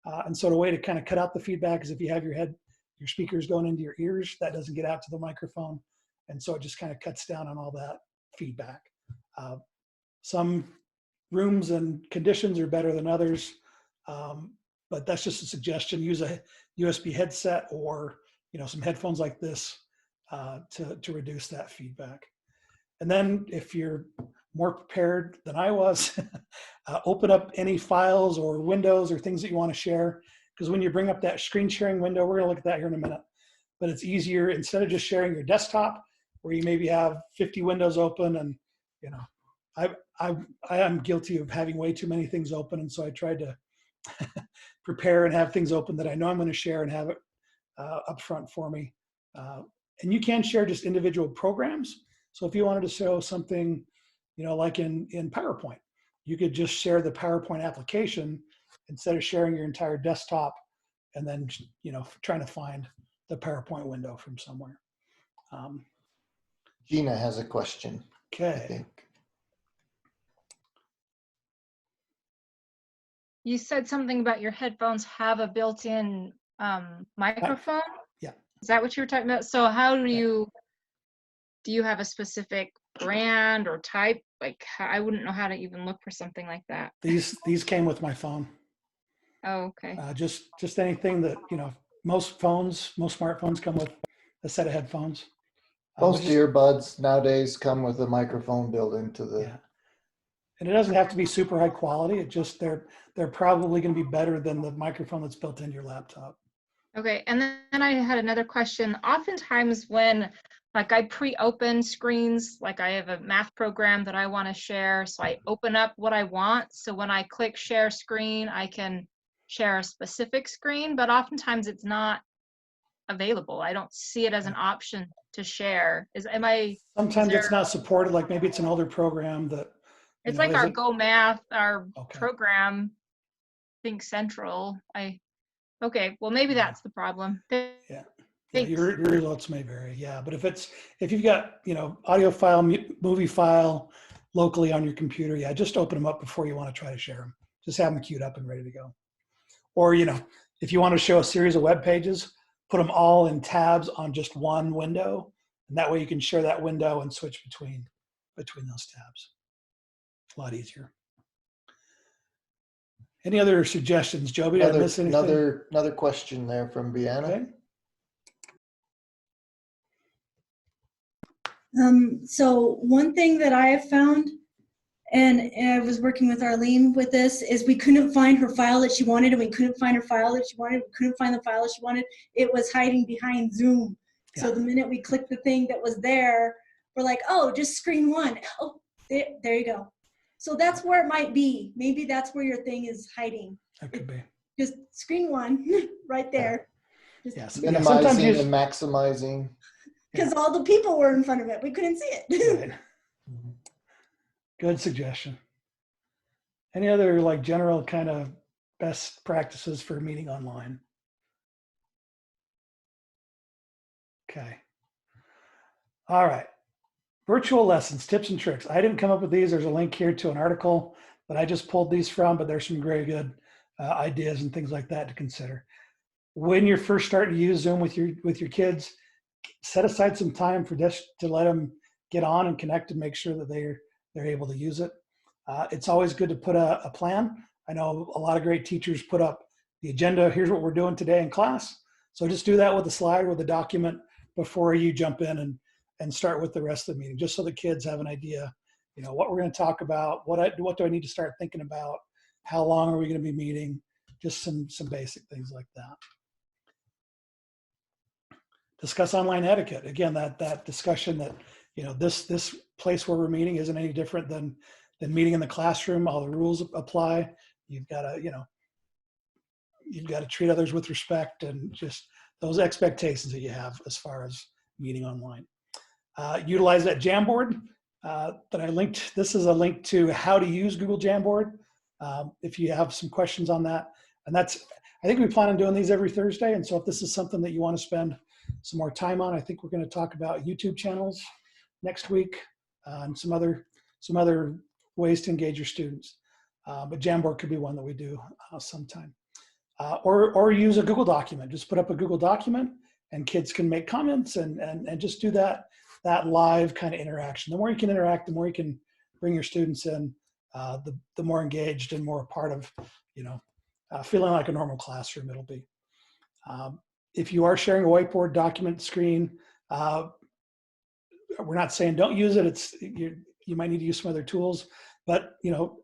And so the way to kind of cut out the feedback is if you have your speakers going into your ears, that doesn't get out to the microphone, and so it just kind of cuts down on all that feedback. Some rooms and conditions are better than others, but that's just a suggestion. Use a USB headset or some headphones like this to reduce that feedback. And then if you're more prepared than I was, open up any files or windows or things that you want to share, because when you bring up that screen sharing window, we're going to look at that here in a minute, but it's easier instead of just sharing your desktop where you maybe have 50 windows open, and I am guilty of having way too many things open, and so I tried to prepare and have things open that I know I'm going to share and have it up front for me. And you can share just individual programs. So if you wanted to show something, like in PowerPoint, you could just share the PowerPoint application instead of sharing your entire desktop and then, trying to find the PowerPoint window from somewhere. Gina has a question. Okay. I think. You said something about your headphones have a built-in microphone. Yeah. Is that what you were talking about? So how do you have a specific brand or type? Like, I wouldn't know how to even look for something like that. These came with my phone. Oh, okay. Just anything that, most smartphones come with a set of headphones. Most earbuds nowadays come with a microphone built into the. Yeah. And it doesn't have to be super high quality. It just, they're probably going to be better than the microphone that's built into your laptop. Okay, and then I had another question. Oftentimes when, like, I pre-open screens, like I have a math program that I want to share, so I open up what I want. So when I click share screen, I can share a specific screen, but oftentimes it's not available. I don't see it as an option to share. Sometimes it's not supported, like maybe it's an older program that. It's like our Go Math, our program, Think Central. Okay, well, maybe that's the problem. Yeah, your results may vary. Yeah, but if you've got audio file, movie file locally on your computer, yeah, just open them up before you want to try to share them. Just have them queued up and ready to go. Or if you want to show a series of web pages, put them all in tabs on just one window, and that way you can share that window and switch between those tabs. A lot easier. Any other suggestions, Joby? Did I miss anything? Another question there from Brianna. Okay. So one thing that I have found, and I was working with Arlene with this, is we couldn't find her file that she wanted, and we couldn't find her file that she wanted. We couldn't find the file that she wanted. It was hiding behind Zoom. Yeah. So the minute we clicked the thing that was there, we're like, oh, just screen one. Oh, there you go. So that's where it might be. Maybe that's where your thing is hiding. That could be. Just screen one right there. Yes. Minimizing Sometimes you, and maximizing. Because all the people were in front of it. We couldn't see it. right. Good suggestion. Any other like general kind of best practices for meeting online? Okay. All right. Virtual lessons, tips and tricks. I didn't come up with these. There's a link here to an article that I just pulled these from, but there's some very good ideas and things like that to consider. When you're first starting to use Zoom with your kids, set aside some time for this to let them get on and connect and make sure that they're able to use it. It's always good to put a plan. I know a lot of great teachers put up the agenda. Here's what we're doing today in class. So just do that with a slide, with a document before you jump in and start with the rest of the meeting, just so the kids have an idea, what we're going to talk about, what do I need to start thinking about, how long are we going to be meeting, just some basic things like that. Discuss online etiquette. Again, that discussion that, this place where we're meeting isn't any different than meeting in the classroom. All the rules apply. You've got to treat others with respect, and just those expectations that you have as far as meeting online. Utilize that Jamboard that I linked. This is a link to how to use Google Jamboard. If you have some questions on that, and I think we plan on doing these every Thursday. And so if this is something that you want to spend some more time on, I think we're going to talk about YouTube channels next week and some other ways to engage your students. But Jamboard could be one that we do sometime. Or use a Google document. Just put up a Google document and kids can make comments and just do that live kind of interaction. The more you can interact, the more you can bring your students in, the more engaged and more a part of, feeling like a normal classroom it'll be. If you are sharing a whiteboard document screen, we're not saying don't use it. You might need to use some other tools, but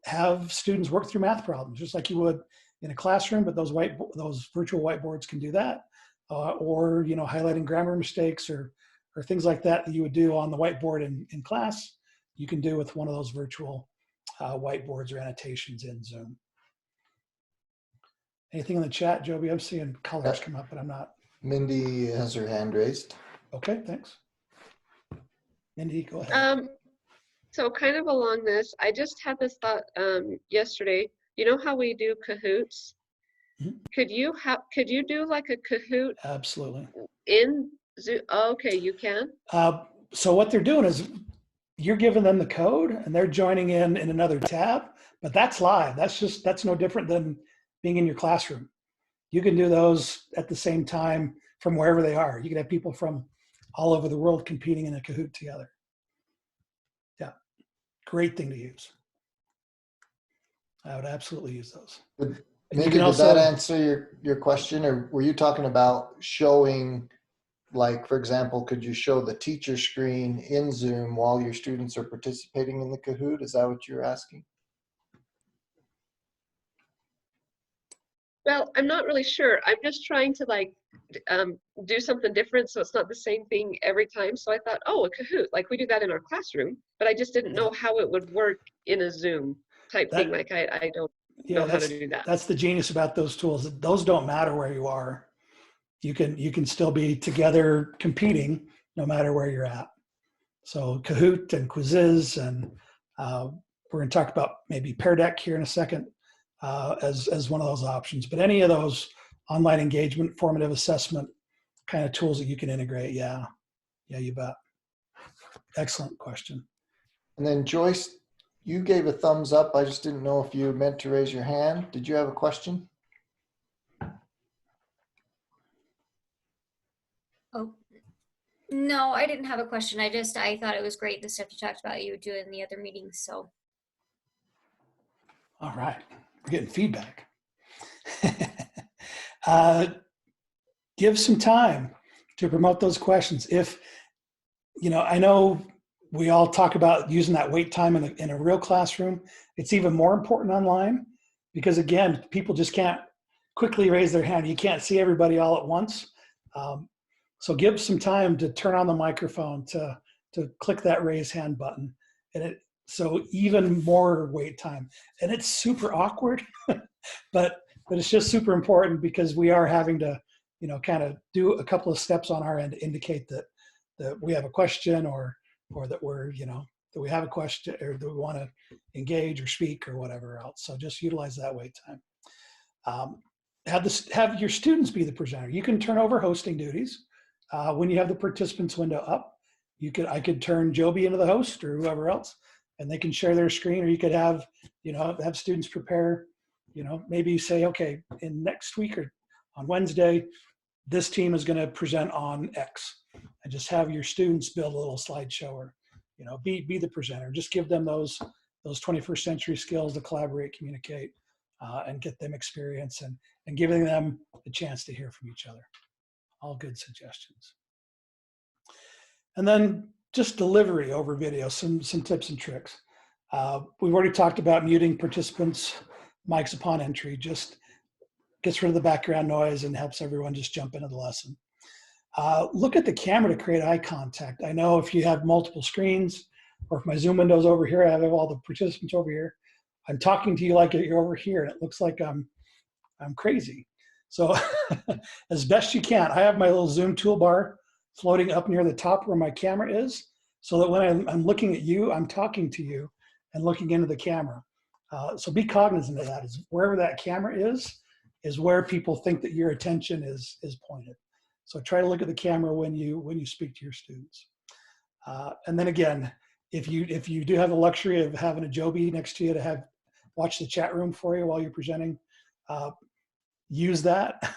have students work through math problems just like you would in a classroom. But those virtual whiteboards can do that, or highlighting grammar mistakes or things like that you would do on the whiteboard in class. You can do with one of those virtual whiteboards or annotations in Zoom. Anything in the chat, Joby? I'm seeing colors come up, but I'm not. Mindy has her hand raised. Okay, thanks. Mindy, go ahead. So kind of along this, I just had this thought yesterday. You know how we do Kahoots? Mm-hmm. Could you do like a Kahoot? Absolutely. In Zoom? Oh, okay, you can. So what they're doing is you're giving them the code and they're joining in another tab, but that's live. That's no different than being in your classroom. You can do those at the same time from wherever they are. You can have people from all over the world competing in a Kahoot together. Yeah, great thing to use. I would absolutely use those. Maybe did that answer your question, or were you talking about showing, like, for example, could you show the teacher screen in Zoom while your students are participating in the Kahoot? Is that what you're asking? Well, I'm not really sure. I'm just trying to do something different so it's not the same thing every time. So I thought, oh, a Kahoot, like we do that in our classroom, but I just didn't know how it would work in a Zoom type thing. Like I don't know how to do that. That's the genius about those tools. Those don't matter where you are. You can still be together competing no matter where you're at. So Kahoot and Quizzes, and we're going to talk about maybe Pear Deck here in a second as one of those options. But any of those online engagement, formative assessment kind of tools that you can integrate, yeah, you bet. Excellent question. And then Joyce, you gave a thumbs up. I just didn't know if you meant to raise your hand. Did you have a question? Oh, no, I didn't have a question. I thought it was great, the stuff you talked about you do in the other meetings. So. All right, we're getting feedback. Give some time to promote those questions. If, I know we all talk about using that wait time in a real classroom. It's even more important online because, again, people just can't quickly raise their hand. You can't see everybody all at once. So give some time to turn on the microphone, to click that raise hand button. So even more wait time. And it's super awkward, but but it's just super important because we are having to, you know, kind of do a couple of steps on our end to indicate that we have a question or that we're, you know, that we have a question or that we want to engage or speak or whatever else. So just utilize that wait time. Have your students be the presenter. You can turn over hosting duties. When you have the participants window up, I could turn Joby into the host or whoever else, and they can share their screen, or you could have, you know, have students prepare, you know, maybe you say, okay, in next week or on Wednesday, this team is going to present on X, and just have your students build a little slideshow or, you know, be the presenter. Just give them those 21st century skills to collaborate, communicate, and get them experience and giving them a chance to hear from each other. All good suggestions. And then just delivery over video, some tips and tricks. We've already talked about muting participants' mics upon entry. Just gets rid of the background noise and helps everyone just jump into the lesson. Look at the camera to create eye contact. I know if you have multiple screens, or if my Zoom window's over here, I have all the participants over here. I'm talking to you like you're over here, and it looks like I'm crazy. So as best you can, I have my little Zoom toolbar floating up near the top where my camera is, so that when I'm looking at you, I'm talking to you and looking into the camera. So be cognizant of that. Is wherever that camera is where people think that your attention is pointed. So try to look at the camera when you speak to your students. And then again, if you do have the luxury of having a Joby next to you to watch the chat room for you while you're presenting, use that.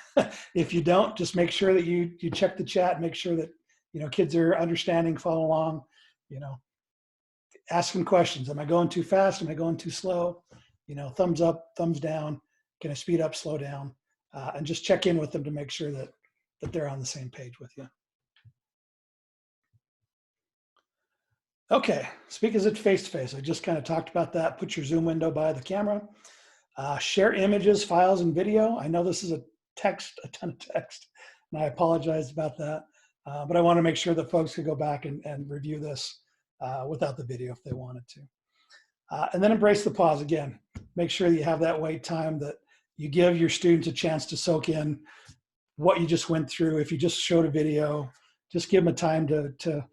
If you don't, just make sure that you check the chat, make sure that, you know, kids are understanding, follow along, you know, ask them questions. Am I going too fast? Am I going too slow? You know, thumbs up, thumbs down. Can I speed up, slow down? And just check in with them to make sure that they're on the same page with you. Okay, speak as it's face-to-face. I just kind of talked about that. Put your Zoom window by the camera. Share images, files, and video. I know this is a ton of text, and I apologize about that. But I want to make sure that folks could go back and review this without the video if they wanted to. And then embrace the pause again. Make sure that you have that wait time, that you give your students a chance to soak in what you just went through. If you just showed a video, just give them a time to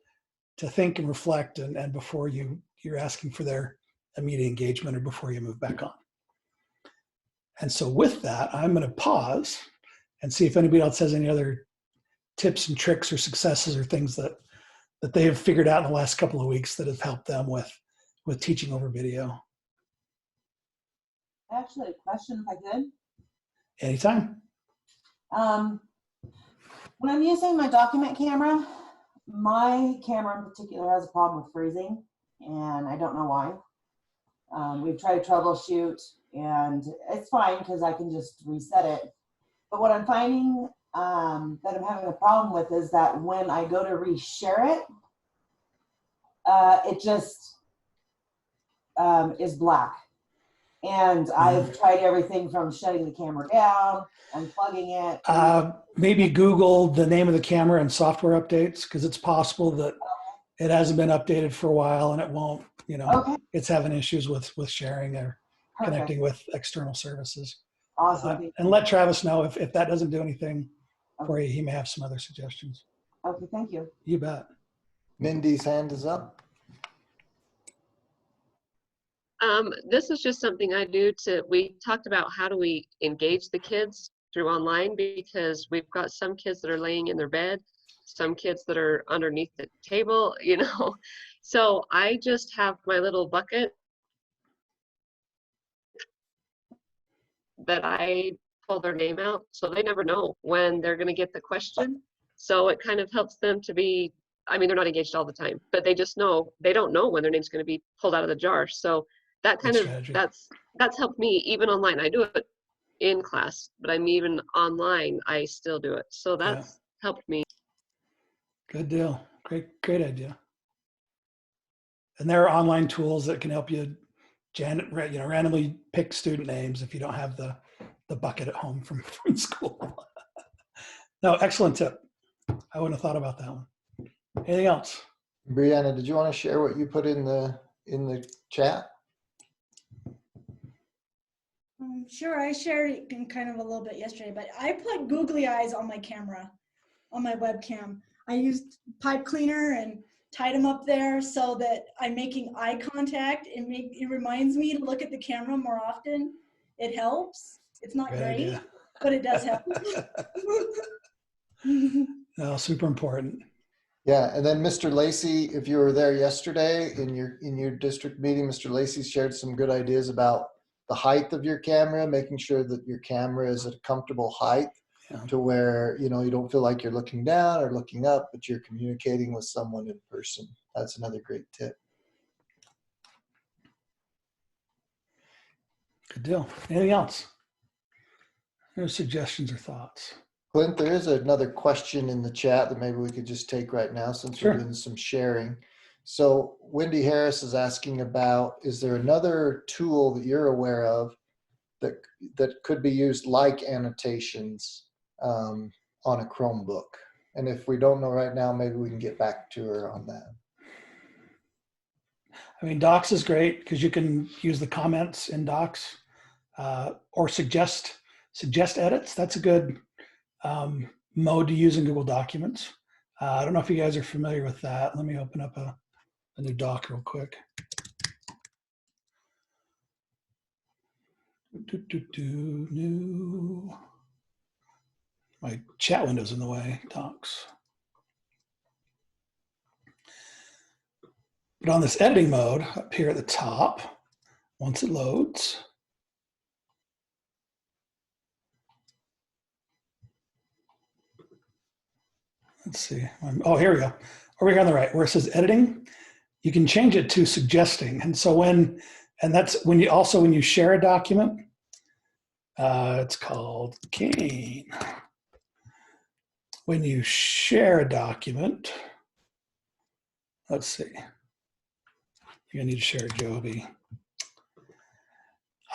think and reflect, and before you're asking for their immediate engagement or before you move back on. And so with that, I'm going to pause and see if anybody else has any other tips and tricks or successes or things that they have figured out in the last couple of weeks that have helped them with teaching over video. Actually, a question if I could. Anytime. When I'm using my document camera, my camera in particular has a problem with freezing, and I don't know why. We've tried to troubleshoot, and it's fine because I can just reset it. But what I'm finding that I'm having a problem with is that when I go to reshare it, it just is black. And I've tried everything from shutting the camera down, unplugging it. Maybe Google the name of the camera and software updates, because it's possible that it hasn't been updated for a while and it won't, you know, it's having issues with sharing or connecting with external services. Awesome. And let Travis know if that doesn't do anything for you, he may have some other suggestions. Okay, thank you. You bet. Mindy's hand is up. This is just something I do we talked about how do we engage the kids through online, because we've got some kids that are laying in their bed, some kids that are underneath the table, you know. So I just have my little bucket that I pull their name out, so they never know when they're going to get the question. So it kind of helps them to be, I mean, they're not engaged all the time, but they just know, they don't know when their name's going to be pulled out of the jar. So that kind of, that's helped me even online. I do it in class, but I'm even online, I still do it. So that's helped me. Good deal. Great idea. And there are online tools that can help you randomly pick student names if you don't have the bucket at home from school. No, excellent tip. I wouldn't have thought about that one. Anything else? Brianna, did you want to share what you put in the chat? Sure, I shared it in kind of a little bit yesterday, but I put googly eyes on my camera, on my webcam. I used pipe cleaner and tied them up there so that I'm making eye contact. It reminds me to look at the camera more often. It helps. It's not Great great, idea. but it does help. No, super important. Yeah, and then Mr. Lacey, if you were there yesterday in your district meeting, Mr. Lacey shared some good ideas about the height of your camera, making sure that your camera is at a comfortable height to where, you know, you don't feel like you're looking down or looking up, but you're communicating with someone in person. That's another great tip. Good deal. Anything else? No suggestions or thoughts? Clint, there is another question in the chat that maybe we could just take right now since Sure. we're doing some sharing. So Wendy Harris is asking about, is there another tool that you're aware of that could be used like annotations on a Chromebook? And if we don't know right now, maybe we can get back to her on that. I mean, Docs is great because you can use the comments in Docs or suggest edits. That's a good mode to use in Google Documents. I don't know if you guys are familiar with that. Let me open up a new doc real quick. New. My chat window's in the way, Docs. But on this editing mode up here at the top, once it loads, let's see. Oh, here we go. Over here on the right, where it says editing, you can change it to suggesting. And so that's when you share a document, it's called Cane. When you share a document, let's see. You're gonna need to share Joby.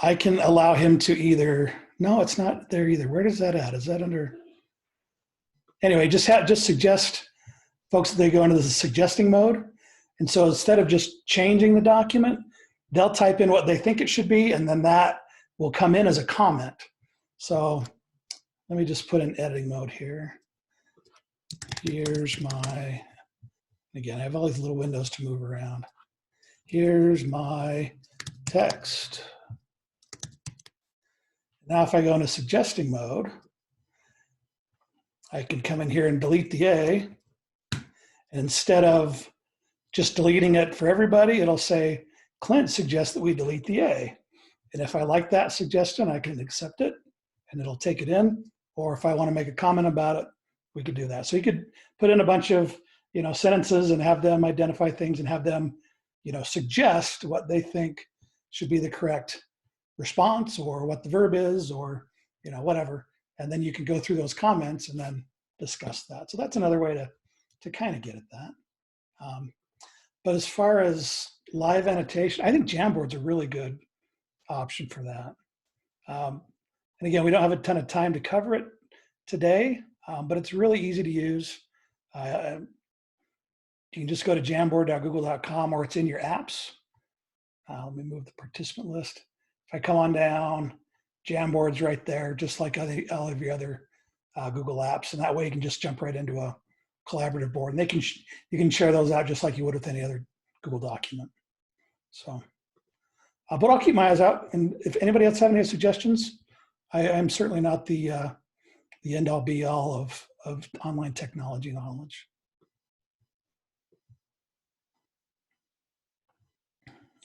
I can allow him to either, no, it's not there either. Where does that at? Is that under? Anyway, just suggest folks that they go into the suggesting mode. And so instead of just changing the document, they'll type in what they think it should be, and then that will come in as a comment. So let me just put in editing mode here. Here's my, again, I have all these little windows to move around. Here's my text. Now if I go into suggesting mode, I can come in here and delete the A. Instead of just deleting it for everybody, it'll say, Clint suggests that we delete the A. And if I like that suggestion, I can accept it and it'll take it in. Or if I want to make a comment about it, we could do that. So you could put in a bunch of, sentences and have them identify things and have them, suggest what they think should be the correct response or what the verb is or, whatever. And then you can go through those comments and then discuss that. So that's another way to kind of get at that. But as far as live annotation, I think Jamboard's a really good option for that. And again, we don't have a ton of time to cover it today, but it's really easy to use. You can just go to jamboard.google.com or it's in your apps. Let me move the participant list. If I come on down, Jamboard's right there, just like all of your other Google apps. And that way you can just jump right into a collaborative board. And you can share those out just like you would with any other Google document. So, but I'll keep my eyes out. And if anybody else have any suggestions, I'm certainly not the end all be all of online technology knowledge.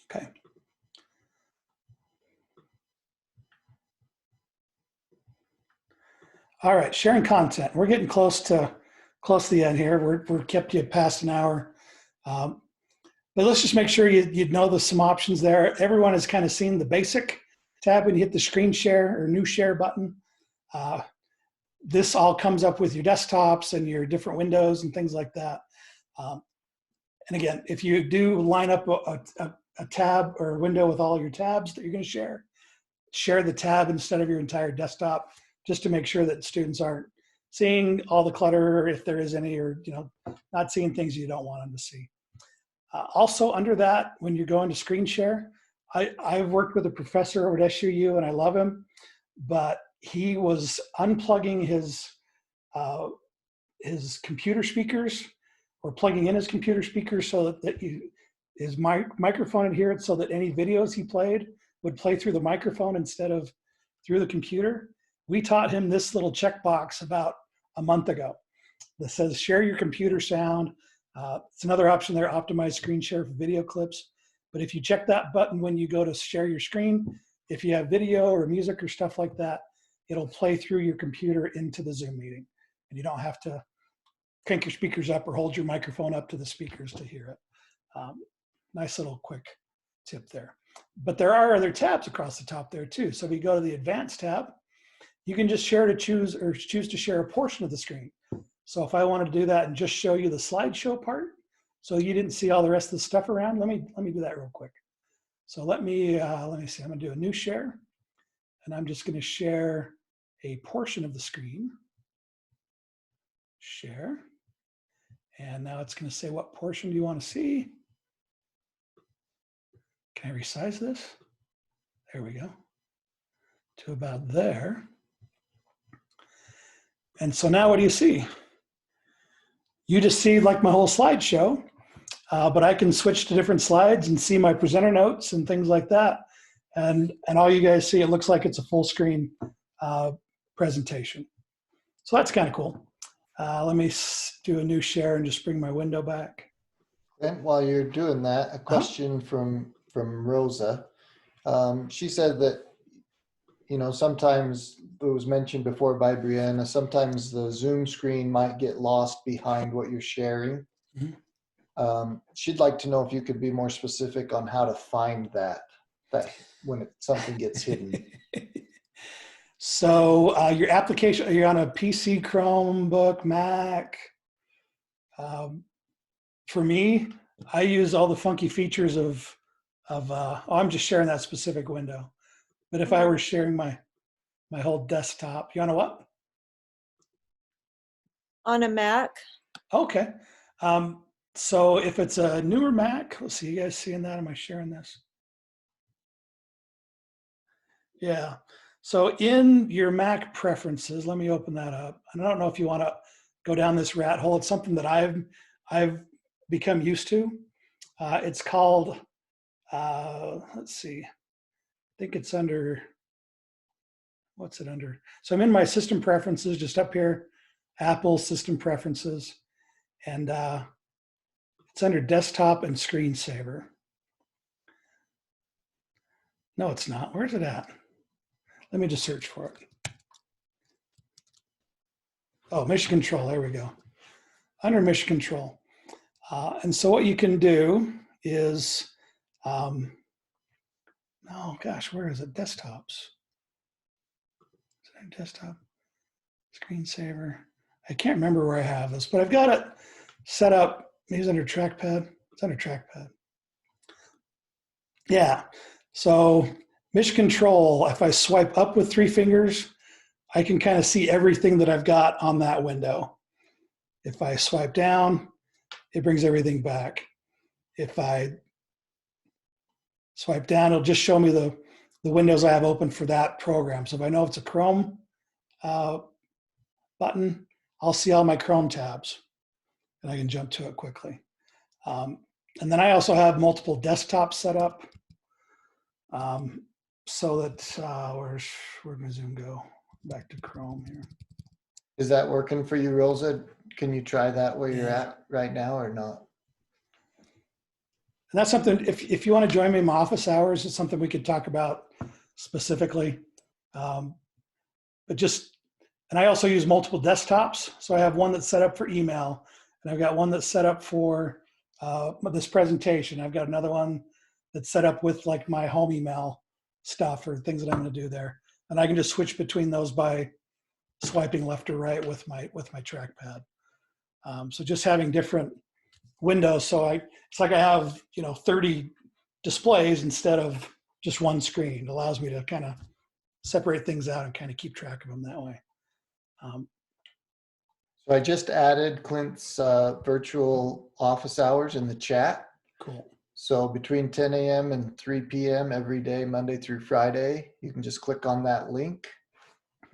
Okay. All right, sharing content. We're getting close to the end here. We're kept you past an hour. But let's just make sure you know there's some options there. Everyone has kind of seen the basic tab when you hit the screen share or new share button. This all comes up with your desktops and your different windows and things like that. And again, if you do line up a tab or a window with all your tabs that you're going to share the tab instead of your entire desktop, just to make sure that students aren't seeing all the clutter, if there is any, or not seeing things you don't want them to see. Also under that, when you're going to screen share, I've worked with a professor over at SUU and I love him, but he was unplugging his computer speakers or plugging in his computer speakers so that his microphone adherent so that any videos he played would play through the microphone instead of through the computer. We taught him this little checkbox about a month ago that says share your computer sound. It's another option there, optimize screen share for video clips. But if you check that button when you go to share your screen, if you have video or music or stuff like that, it'll play through your computer into the Zoom meeting. And you don't have to crank your speakers up or hold your microphone up to the speakers to hear it. Nice little quick tip there. But there are other tabs across the top there too. So if you go to the Advanced tab, you can just choose to share a portion of the screen. So if I wanted to do that and just show you the slideshow part, so you didn't see all the rest of the stuff around, let me do that real quick. So let me see, I'm gonna do a new share, and I'm just gonna share a portion of the screen. Share. And now it's gonna say what portion do you wanna see? Can I resize this? There we go. To about there. And so now what do you see? You just see like my whole slideshow, but I can switch to different slides and see my presenter notes and things like that. And all you guys see, it looks like it's a full screen presentation. So that's kind of cool. Let me do a new share and just bring my window back. And while you're doing that, a question from Rosa. She said that, you know, sometimes it was mentioned before by Brianna, sometimes the Zoom screen might get lost behind what you're sharing. Mm-hmm. She'd like to know if you could be more specific on how to find that when something gets hidden. So your application, are you on a PC, Chromebook, Mac? For me, I use all the funky features of I'm just sharing that specific window. But if I were sharing my whole desktop, you on a what? On a Mac. Okay. So if it's a newer Mac, let's see, you guys seeing that? Am I sharing this? Yeah. So in your Mac preferences, let me open that up. I don't know if you want to go down this rat hole. It's something that I've become used to. It's called, let's see, I think it's under, what's it under? So I'm in my system preferences, just up here, Apple system preferences, and it's under desktop and screensaver. No, it's not. Where's it at? Let me just search for it. Oh, mission control, there we go. Under mission control. And so what you can do is, oh gosh, where is it? Desktops. Is it desktop? Screensaver. I can't remember where I have this, but I've got it set up. Maybe it's under trackpad. It's under trackpad. Yeah. So mission control, if I swipe up with 3 fingers, I can kind of see everything that I've got on that window. If I swipe down, it brings everything back. If I swipe down, it'll just show me the windows I have open for that program. So if I know it's a Chrome button, I'll see all my Chrome tabs and I can jump to it quickly. And then I also have multiple desktops set up so that, where'd my Zoom go? Back to Chrome here. Is that working for you, Rosa? Can you try that where you're at right now or not? And that's something, if you want to join me in my office hours, it's something we could talk about specifically. But just, and I also use multiple desktops. So I have one that's set up for email, and I've got one that's set up for this presentation. I've got another one that's set up with like my home email stuff or things that I'm going to do there. And I can just switch between those by swiping left or right with my trackpad. So just having different windows. So it's like I have, 30 displays instead of just one screen. It allows me to kind of separate things out and kind of keep track of them that way. So I just added Clint's virtual office hours in the chat. Cool. So between 10 a.m. and 3 p.m. every day, Monday through Friday, you can just click on that link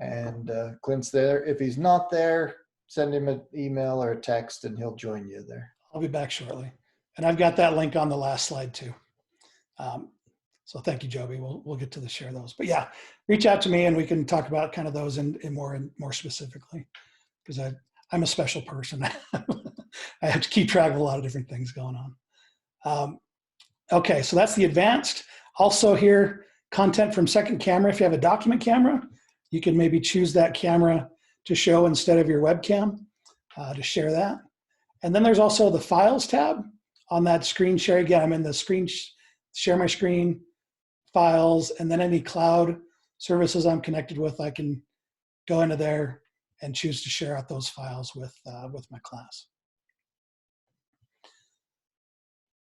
and Clint's there. If he's not there, send him an email or a text and he'll join you there. I'll be back shortly. And I've got that link on the last slide too. So thank you, Joby. We'll get to the share those. But yeah, reach out to me and we can talk about kind of those in more specifically, because I'm a special person. I have to keep track of a lot of different things going on. Okay, so that's the advanced. Also here, content from second camera. If you have a document camera, you can maybe choose that camera to show instead of your webcam to share that. And then there's also the files tab on that screen share. Again, I'm in the screen, share my screen, files, and then any cloud services I'm connected with, I can go into there and choose to share out those files with my class.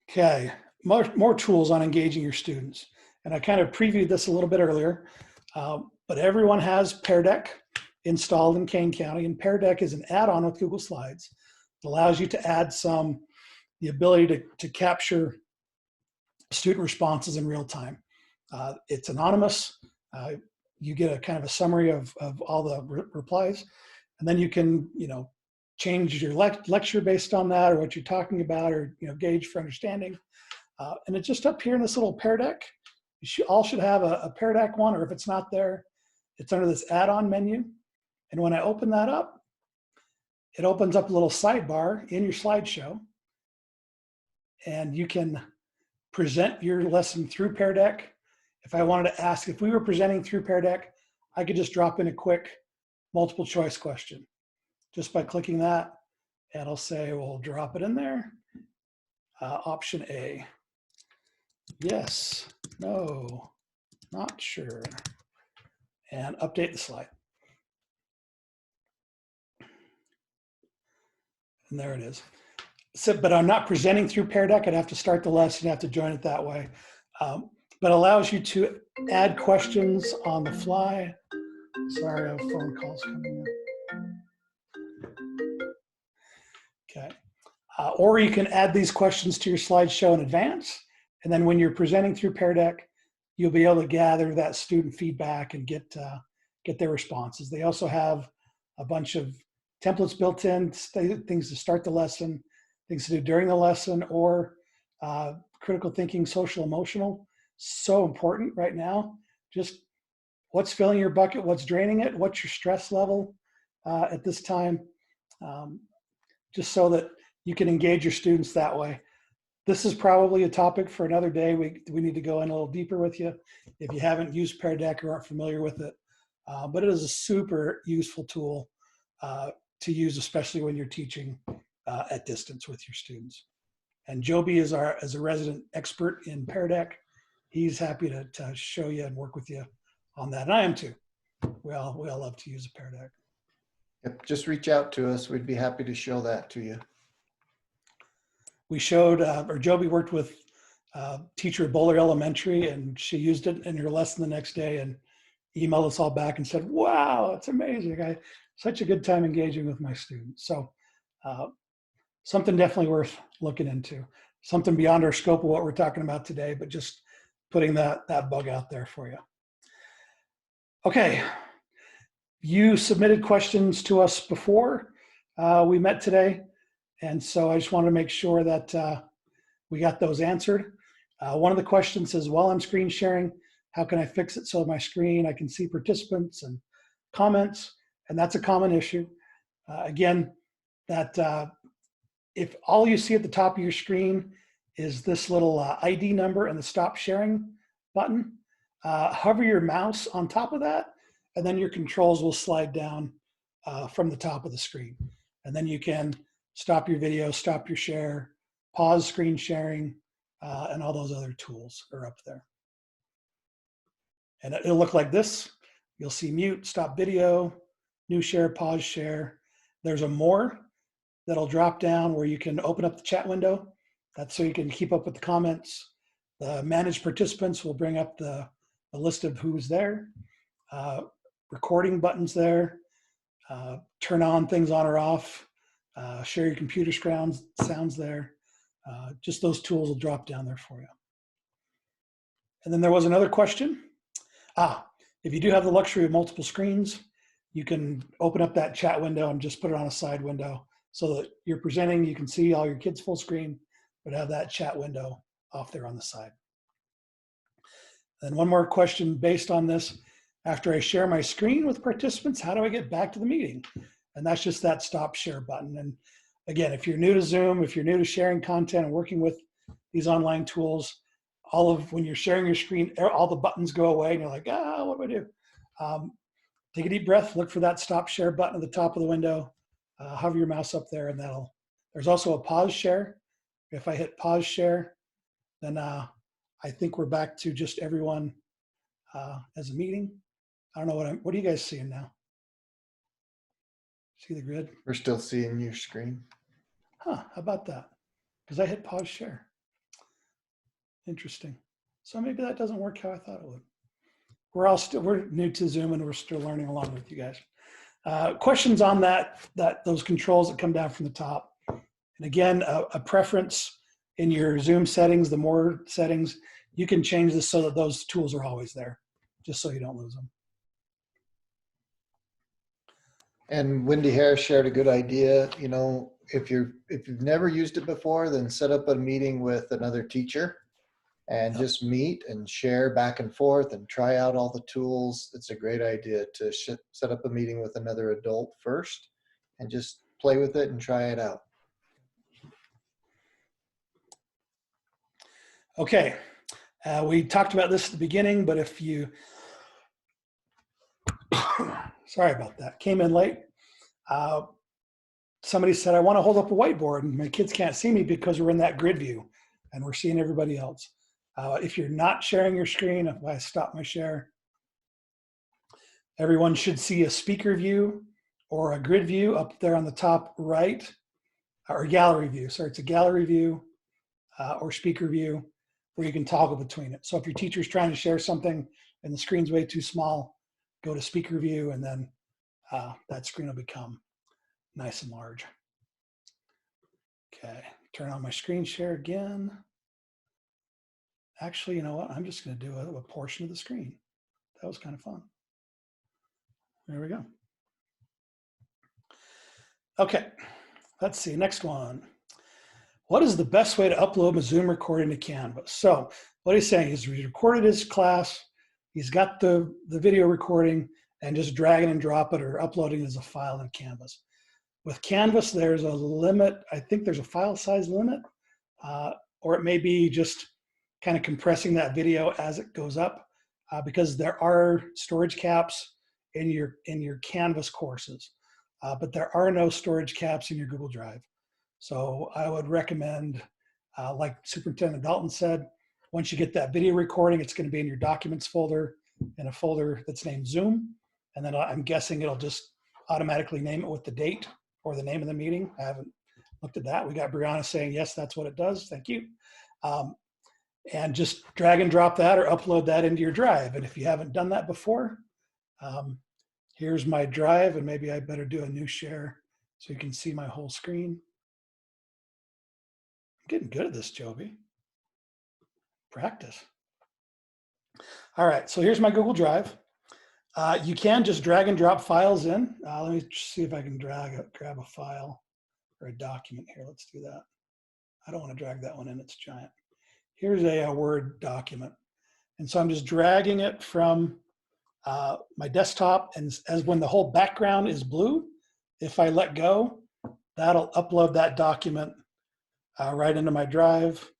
Okay, more tools on engaging your students. And I kind of previewed this a little bit earlier, but everyone has Pear Deck installed in Kane County, and Pear Deck is an add-on with Google Slides. It allows you to add the ability to capture student responses in real time. It's anonymous. You get a kind of a summary of all the replies, and then you can, change your lecture based on that or what you're talking about, or, gauge for understanding. And it's just up here in this little Pear Deck. You all should have a Pear Deck one, or if it's not there, it's under this add-on menu. And when I open that up, it opens up a little sidebar in your slideshow, and you can present your lesson through Pear Deck. If I wanted to ask, if we were presenting through Pear Deck, I could just drop in a quick multiple choice question just by clicking that, and I'll say, well, drop it in there. Option A, yes, no, not sure, and update the slide. And there it is. So, but I'm not presenting through Pear Deck. I'd have to start the lesson, have to join it that way. But allows you to add questions on the fly. Sorry, I have phone calls coming in. Okay. Or you can add these questions to your slideshow in advance. And then when you're presenting through Pear Deck, you'll be able to gather that student feedback and get their responses. They also have a bunch of templates built in, things to start the lesson, things to do during the lesson, or critical thinking, social, emotional. So important right now. Just what's filling your bucket, what's draining it, what's your stress level at this time, just so that you can engage your students that way. This is probably a topic for another day. We need to go in a little deeper with you if you haven't used Pear Deck or aren't familiar with it. But it is a super useful tool to use, especially when you're teaching at distance with your students. And Joby is as a resident expert in Pear Deck. He's happy to show you and work with you on that. And I am too. We all love to use a Pear Deck. Yep, just reach out to us. We'd be happy to show that to you. We showed, or Joby worked with teacher at Bowler Elementary, and she used it in her lesson the next day and emailed us all back and said, wow, it's amazing. I such a good time engaging with my students. So something definitely worth looking into. Something beyond our scope of what we're talking about today, but just putting that bug out there for you. Okay, you submitted questions to us before we met today. And so I just wanted to make sure that we got those answered. One of the questions says, while I'm screen sharing, how can I fix it so my screen, I can see participants and comments? And that's a common issue. Again, that if all you see at the top of your screen is this little ID number and the stop sharing button, hover your mouse on top of that, and then your controls will slide down from the top of the screen. And then you can stop your video, stop your share, pause screen sharing, and all those other tools are up there. And it'll look like this. You'll see mute, stop video, new share, pause share. There's a more that'll drop down where you can open up the chat window. That's so you can keep up with the comments. The manage participants will bring up the list of who's there. Recording buttons there. Turn on things on or off. Share your computer sounds there. Just those tools will drop down there for you. And then there was another question. If you do have the luxury of multiple screens, you can open up that chat window and just put it on a side window so that you're presenting, you can see all your kids full screen, but have that chat window off there on the side. And one more question based on this. After I share my screen with participants, how do I get back to the meeting? And that's just that stop share button. And again, if you're new to Zoom, if you're new to sharing content and working with these online tools, when you're sharing your screen, all the buttons go away and you're like, what do I do? Take a deep breath, look for that stop share button at the top of the window, hover your mouse up there, and there's also a pause share. If I hit pause share, then I think we're back to just everyone as a meeting. I don't know what are you guys seeing now? See the grid? We're still seeing your screen. How about that? Because I hit pause share. Interesting. So maybe that doesn't work how I thought it would. We're new to Zoom and we're still learning along with you guys. Questions on those controls that come down from the top. And again, a preference in your Zoom settings, the more settings, you can change this so that those tools are always there, just so you don't lose them. And Wendy Harris shared a good idea. You know, if you've never used it before, then set up a meeting with another teacher and just meet and share back and forth and try out all the tools. It's a great idea to set up a meeting with another adult first and just play with it and try it out. Okay, we talked about this at the beginning, but if you, sorry about that, came in late, somebody said, I want to hold up a whiteboard and my kids can't see me because we're in that grid view and we're seeing everybody else. If you're not sharing your screen, if I stop my share, everyone should see a speaker view or a grid view up there on the top right, or gallery view. Sorry, it's a gallery view or speaker view where you can toggle between it. So if your teacher's trying to share something and the screen's way too small, go to speaker view and then that screen will become nice and large. Okay, turn on my screen share again. Actually, you know what? I'm just going to do a portion of the screen. That was kind of fun. There we go. Okay, let's see. Next one. What is the best way to upload a Zoom recording to Canvas? So what he's saying is he's recorded his class. He's got the video recording and just dragging and drop it or uploading it as a file in Canvas. With Canvas, there's a limit. I think there's a file size limit, or it may be just kind of compressing that video as it goes up, because there are storage caps in your Canvas courses, but there are no storage caps in your Google Drive. So I would recommend, like Superintendent Dalton said, once you get that video recording, it's going to be in your documents folder, in a folder that's named Zoom, and then I'm guessing it'll just automatically name it with the date or the name of the meeting. I haven't looked at that. We got Brianna saying yes, that's what it does. Thank you. And just drag and drop that or upload that into your drive. And if you haven't done that before, here's my drive, and maybe I better do a new share so you can see my whole screen. I'm getting good at this, Joby. Practice. All right, so here's my Google Drive. You can just drag and drop files in. Let me see if I can grab a file or a document here. Let's do that. I don't want to drag that one in, it's giant. Here's a Word document. And so I'm just dragging it from my desktop, and as when the whole background is blue, if I let go, that'll upload that document right into my drive.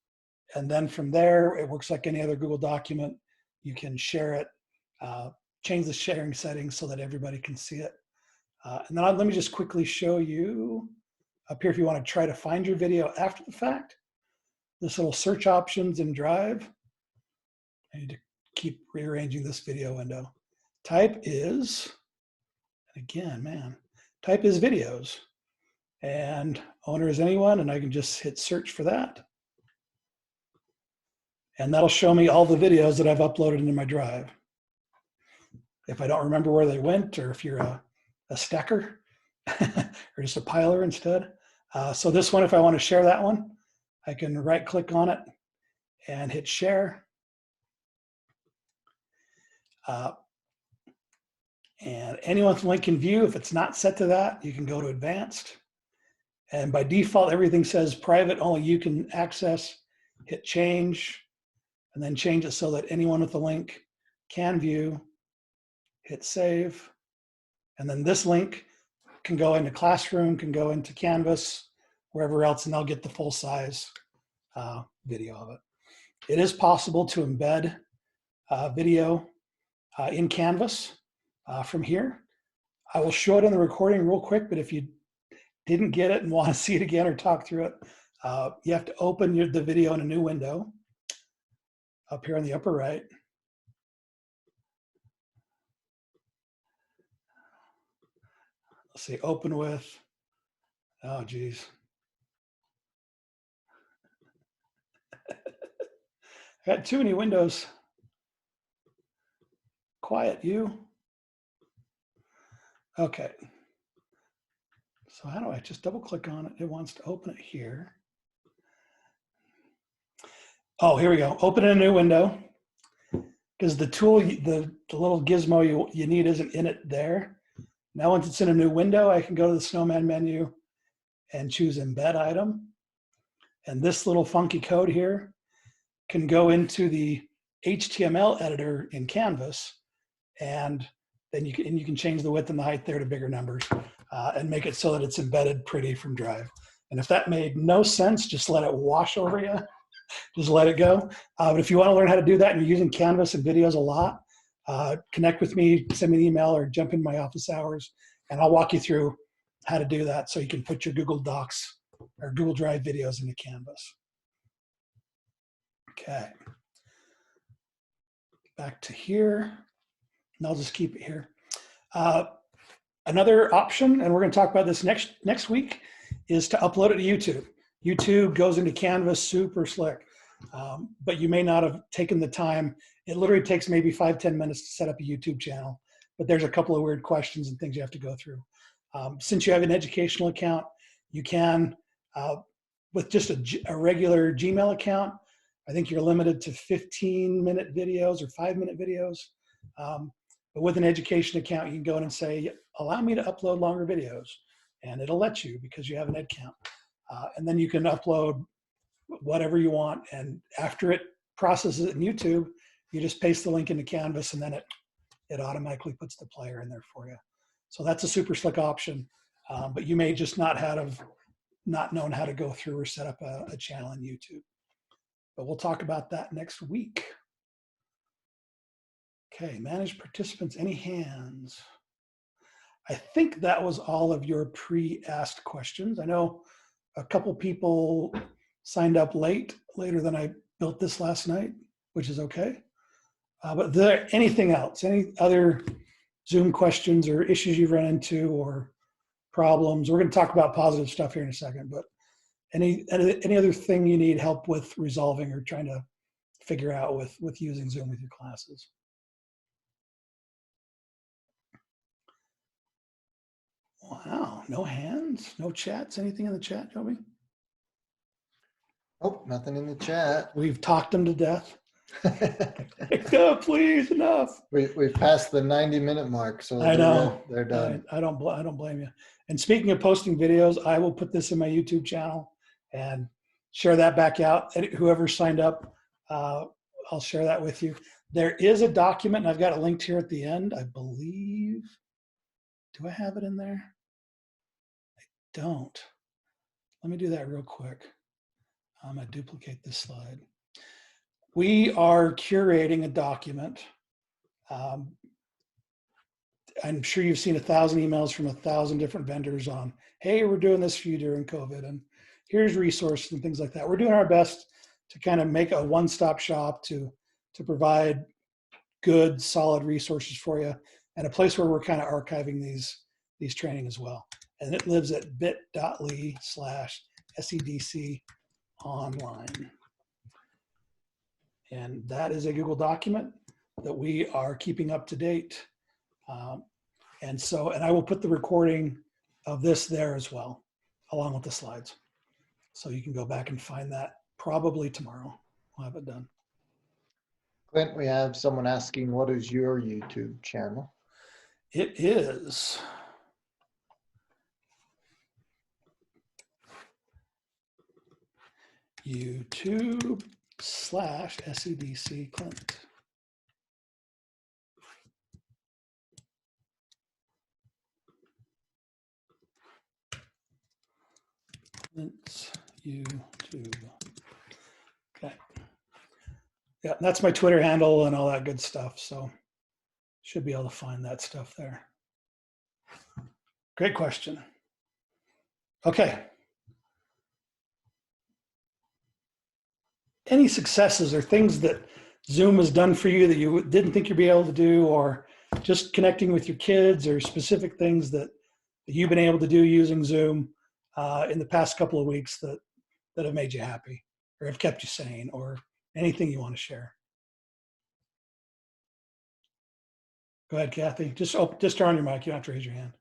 And then from there, it works like any other Google document. You can share it, change the sharing settings so that everybody can see it. And then let me just quickly show you up here if you want to try to find your video after the fact. This little search options in Drive. I need to keep rearranging this video window. Type is, and again, man, type is videos. And owner is anyone, and I can just hit search for that. And that'll show me all the videos that I've uploaded into my drive. If I don't remember where they went, or if you're a stacker or just a piler instead. So this one, if I want to share that one, I can right click on it and hit share. And anyone with link can view. If it's not set to that, you can go to advanced. And by default, everything says private, only you can access. Hit change, and then change it so that anyone with the link can view. Hit save. And then this link can go into Classroom, can go into Canvas, wherever else, and they'll get the full size video of it. It is possible to embed video in Canvas from here. I will show it in the recording real quick, but if you didn't get it and want to see it again or talk through it, you have to open the video in a new window up here on the upper right. Let's see, open with, oh geez. I got too many windows. Quiet, you. Okay. So how do I just double click on it? It wants to open it here. Oh, here we go. Open in a new window. Because the tool, the little gizmo you need isn't in it there. Now once it's in a new window, I can go to the snowman menu and choose embed item. And this little funky code here can go into the HTML editor in Canvas, and then you can change the width and the height there to bigger numbers and make it so that it's embedded pretty from Drive. And if that made no sense, just let it wash over you. Just let it go. But if you want to learn how to do that and you're using Canvas and videos a lot, connect with me, send me an email, or jump in my office hours, and I'll walk you through how to do that so you can put your Google Docs or Google Drive videos into Canvas. Okay. Back to here, and I'll just keep it here. Another option, and we're going to talk about this next week, is to upload it to YouTube. YouTube goes into Canvas super slick, but you may not have taken the time. It literally takes maybe 5-10 minutes to set up a YouTube channel, but there's a couple of weird questions and things you have to go through. Since you have an educational account, you can, with just a regular Gmail account, I think you're limited to 15-minute videos or 5-minute videos. But with an education account, you can go in and say, allow me to upload longer videos, and it'll let you because you have an ed count. And then you can upload whatever you want. And after it processes it in YouTube, you just paste the link into Canvas, and then it automatically puts the player in there for you. So that's a super slick option. But you may just not known how to go through or set up a channel on YouTube. But we'll talk about that next week. Okay, manage participants, any hands? I think that was all of your pre-asked questions. I know a couple people signed up later than I built this last night, which is okay. But is there anything else? Any other Zoom questions or issues you've run into or problems? We're going to talk about positive stuff here in a second, but any other thing you need help with resolving or trying to figure out with using Zoom with your classes? Wow, no hands, no chats, anything in the chat, Joby? Oh, nothing in the chat. We've talked them to death. Oh, please, enough. We've passed the 90-minute mark, so I know they're done. I don't blame you. And speaking of posting videos, I will put this in my YouTube channel and share that back out. And whoever signed up, I'll share that with you. There is a document, and I've got it linked here at the end, I believe. Do I have it in there? I don't. Let me do that real quick. I'm going to duplicate this slide. We are curating a document. I'm sure you've seen 1,000 emails from 1,000 different vendors on, hey, we're doing this for you during COVID, and here's resources and things like that. We're doing our best to kind of make a one-stop shop to provide good, solid resources for you, and a place where we're kind of archiving these training as well. And it lives at bit.ly/SEDC online. And that is a Google document that we are keeping up to date. And I will put the recording of this there as well, along with the slides. So you can go back and find that probably tomorrow. We'll have it done. Clint, we have someone asking, what is your YouTube channel? It is YouTube/SEDC Clint. Clint's YouTube. Okay. Yeah, that's my Twitter handle and all that good stuff. So should be able to find that stuff there. Great question. Okay. Any successes or things that Zoom has done for you that you didn't think you'd be able to do, or just connecting with your kids, or specific things that you've been able to do using Zoom in the past couple of weeks that have made you happy or have kept you sane, or anything you want to share? Go ahead, Kathy. Just turn on your mic. You don't have to raise your hand.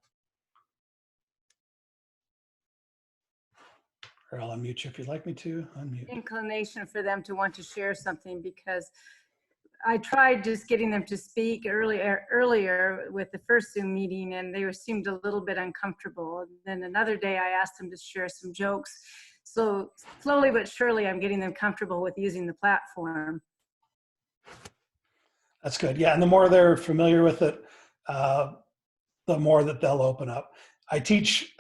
Or I'll unmute you if you'd like me to. Unmute. Inclination for them to want to share something, because I tried just getting them to speak earlier with the first Zoom meeting, and they seemed a little bit uncomfortable. And then another day I asked them to share some jokes. So slowly but surely I'm getting them comfortable with using the platform. That's good. Yeah, and the more they're familiar with it, the more that they'll open up. I teach,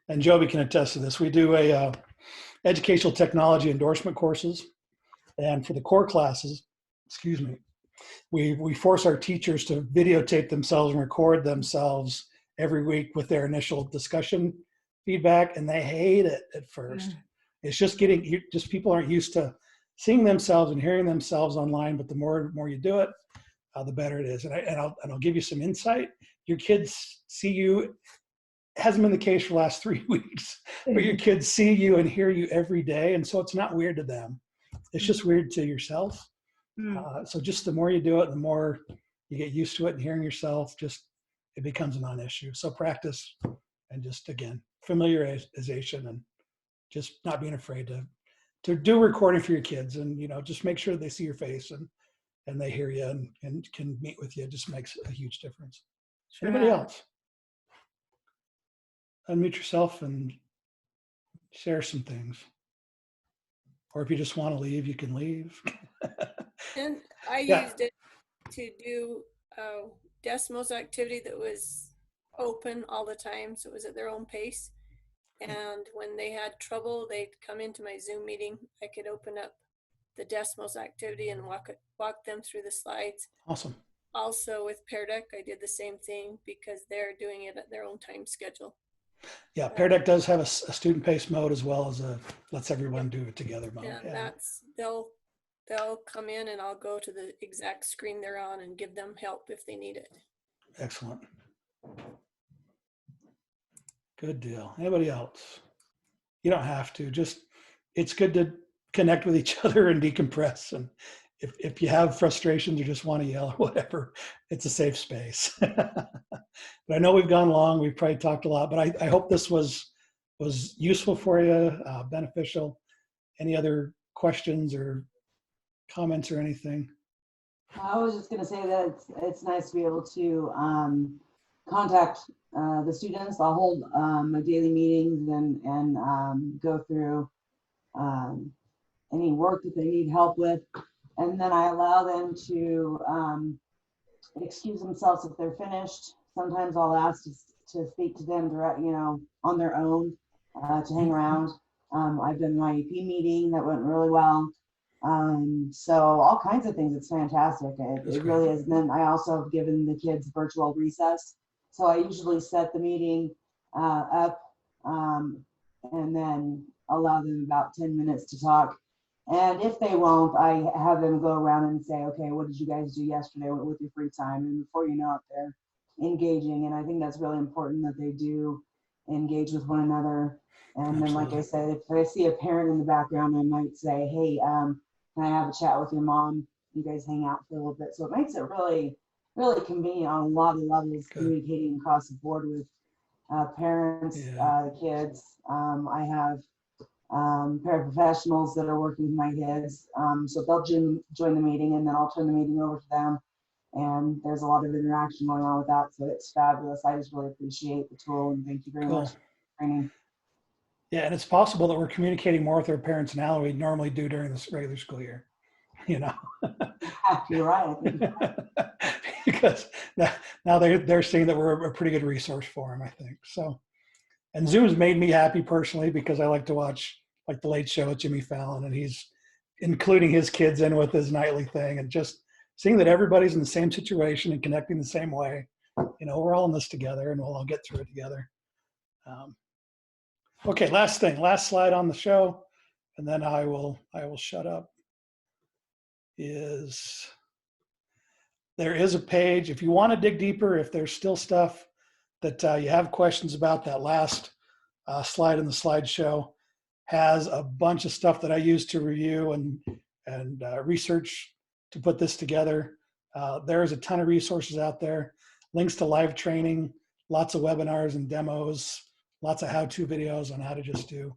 and Joby can attest to this, we do a educational technology endorsement courses. And for the core classes, excuse me, we force our teachers to videotape themselves and record themselves every week with their initial discussion feedback, and they hate it at first. It's just people aren't used to seeing themselves and hearing themselves online, but the more you do it, the better it is. And I'll give you some insight. Your kids see you. It hasn't been the case for the last 3 weeks, but your kids see you and hear you every day, and so it's not weird to them. It's just weird to yourself. So just the more you do it, the more you get used to it, and hearing yourself, it becomes a non-issue. So practice, and just, again, familiarization, and just not being afraid to do recording for your kids, and just make sure they see your face and they hear you and can meet with you. It just makes a huge difference. Sure. Anybody else? Unmute yourself and share some things. Or if you just want to leave, you can leave. And I Yeah. used it to do a Desmos activity that was open all the time, so it was at their own pace. And when they had trouble, they'd come into my Zoom meeting. I could open up the Desmos activity and walk them through the slides. Awesome. Also with Pear Deck, I did the same thing because they're doing it at their own time schedule. Yeah, Pear Deck does have a student pace mode as well as a lets everyone do it together mode. And Yeah. they'll come in and I'll go to the exact screen they're on and give them help if they need it. Excellent. Good deal. Anybody else? You don't have to. It's good to connect with each other and decompress. And if you have frustrations or just want to yell or whatever, it's a safe space. But I know we've gone long. We've probably talked a lot, but I hope this was useful for you, beneficial. Any other questions or comments or anything? I was just going to say that it's nice to be able to contact the students. I'll hold my daily meetings and go through any work that they need help with. And then I allow them to excuse themselves if they're finished. Sometimes I'll ask to speak to them direct, on their own, to hang around. I've done my EP meeting that went really well. So all kinds of things. It's fantastic. It really is. And then I also have given the kids virtual recess. So I usually set the meeting up and then allow them about 10 minutes to talk. And if they won't, I have them go around and say, okay, what did you guys do yesterday with your free time? And before you know it, they're engaging. And I think that's really important that they do engage with one another. And then, like I said, if I see a parent in the background, I might say, hey, can I have a chat with your mom? You guys hang out for a little bit. So it makes it really, really convenient on a lot of levels, communicating across the board with parents, kids. I have paraprofessionals that are working with my kids. So they'll join the meeting, and then I'll turn the meeting over to them. And there's a lot of interaction going on with that, so it's fabulous. I just really appreciate the tool, and thank you very much for the training. Yeah, and it's possible that we're communicating more with our parents now than we normally do during this regular school year. You know, You're right. I think you're right. because now they're seeing that we're a pretty good resource for them, I think. So, and Zoom's made me happy personally because I like to watch like the Late Show with Jimmy Fallon, and he's including his kids in with his nightly thing, and just seeing that everybody's in the same situation and connecting the same way. You know, we're all in this together, and we'll all get through it together. Okay, last thing, last slide on the show, and then I will shut up. There is a page if you want to dig deeper, if there's still stuff that you have questions about. That last slide in the slideshow has a bunch of stuff that I use to review and research to put this together. There's a ton of resources out there, links to live training, lots of webinars and demos, lots of how-to videos on how to just do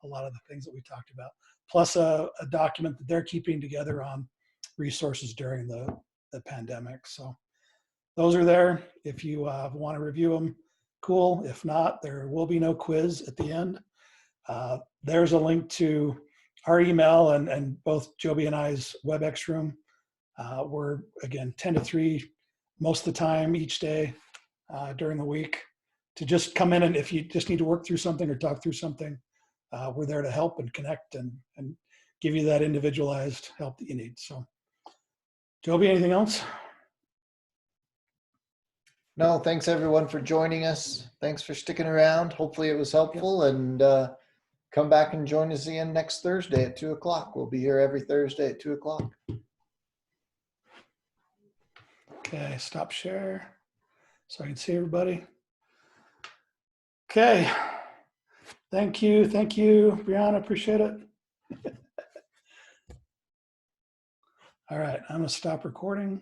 a lot of the things that we talked about, plus a document that they're keeping together on resources during the pandemic. So those are there. If you want to review them, cool. If not, there will be no quiz at the end. There's a link to our email and both Joby and I's WebEx room. We're, again, 10 to 3 most of the time each day during the week to just come in, and if you just need to work through something or talk through something, we're there to help and connect and give you that individualized help that you need. So, Joby, anything else? No, thanks everyone for joining us. Thanks for sticking around. Hopefully it was helpful, and come back and join us again next Thursday at 2 o'clock. We'll be here every Thursday at 2 o'clock. Okay, stop share so I can see everybody. Okay, thank you, Brianna, appreciate it. All right, I'm gonna stop recording.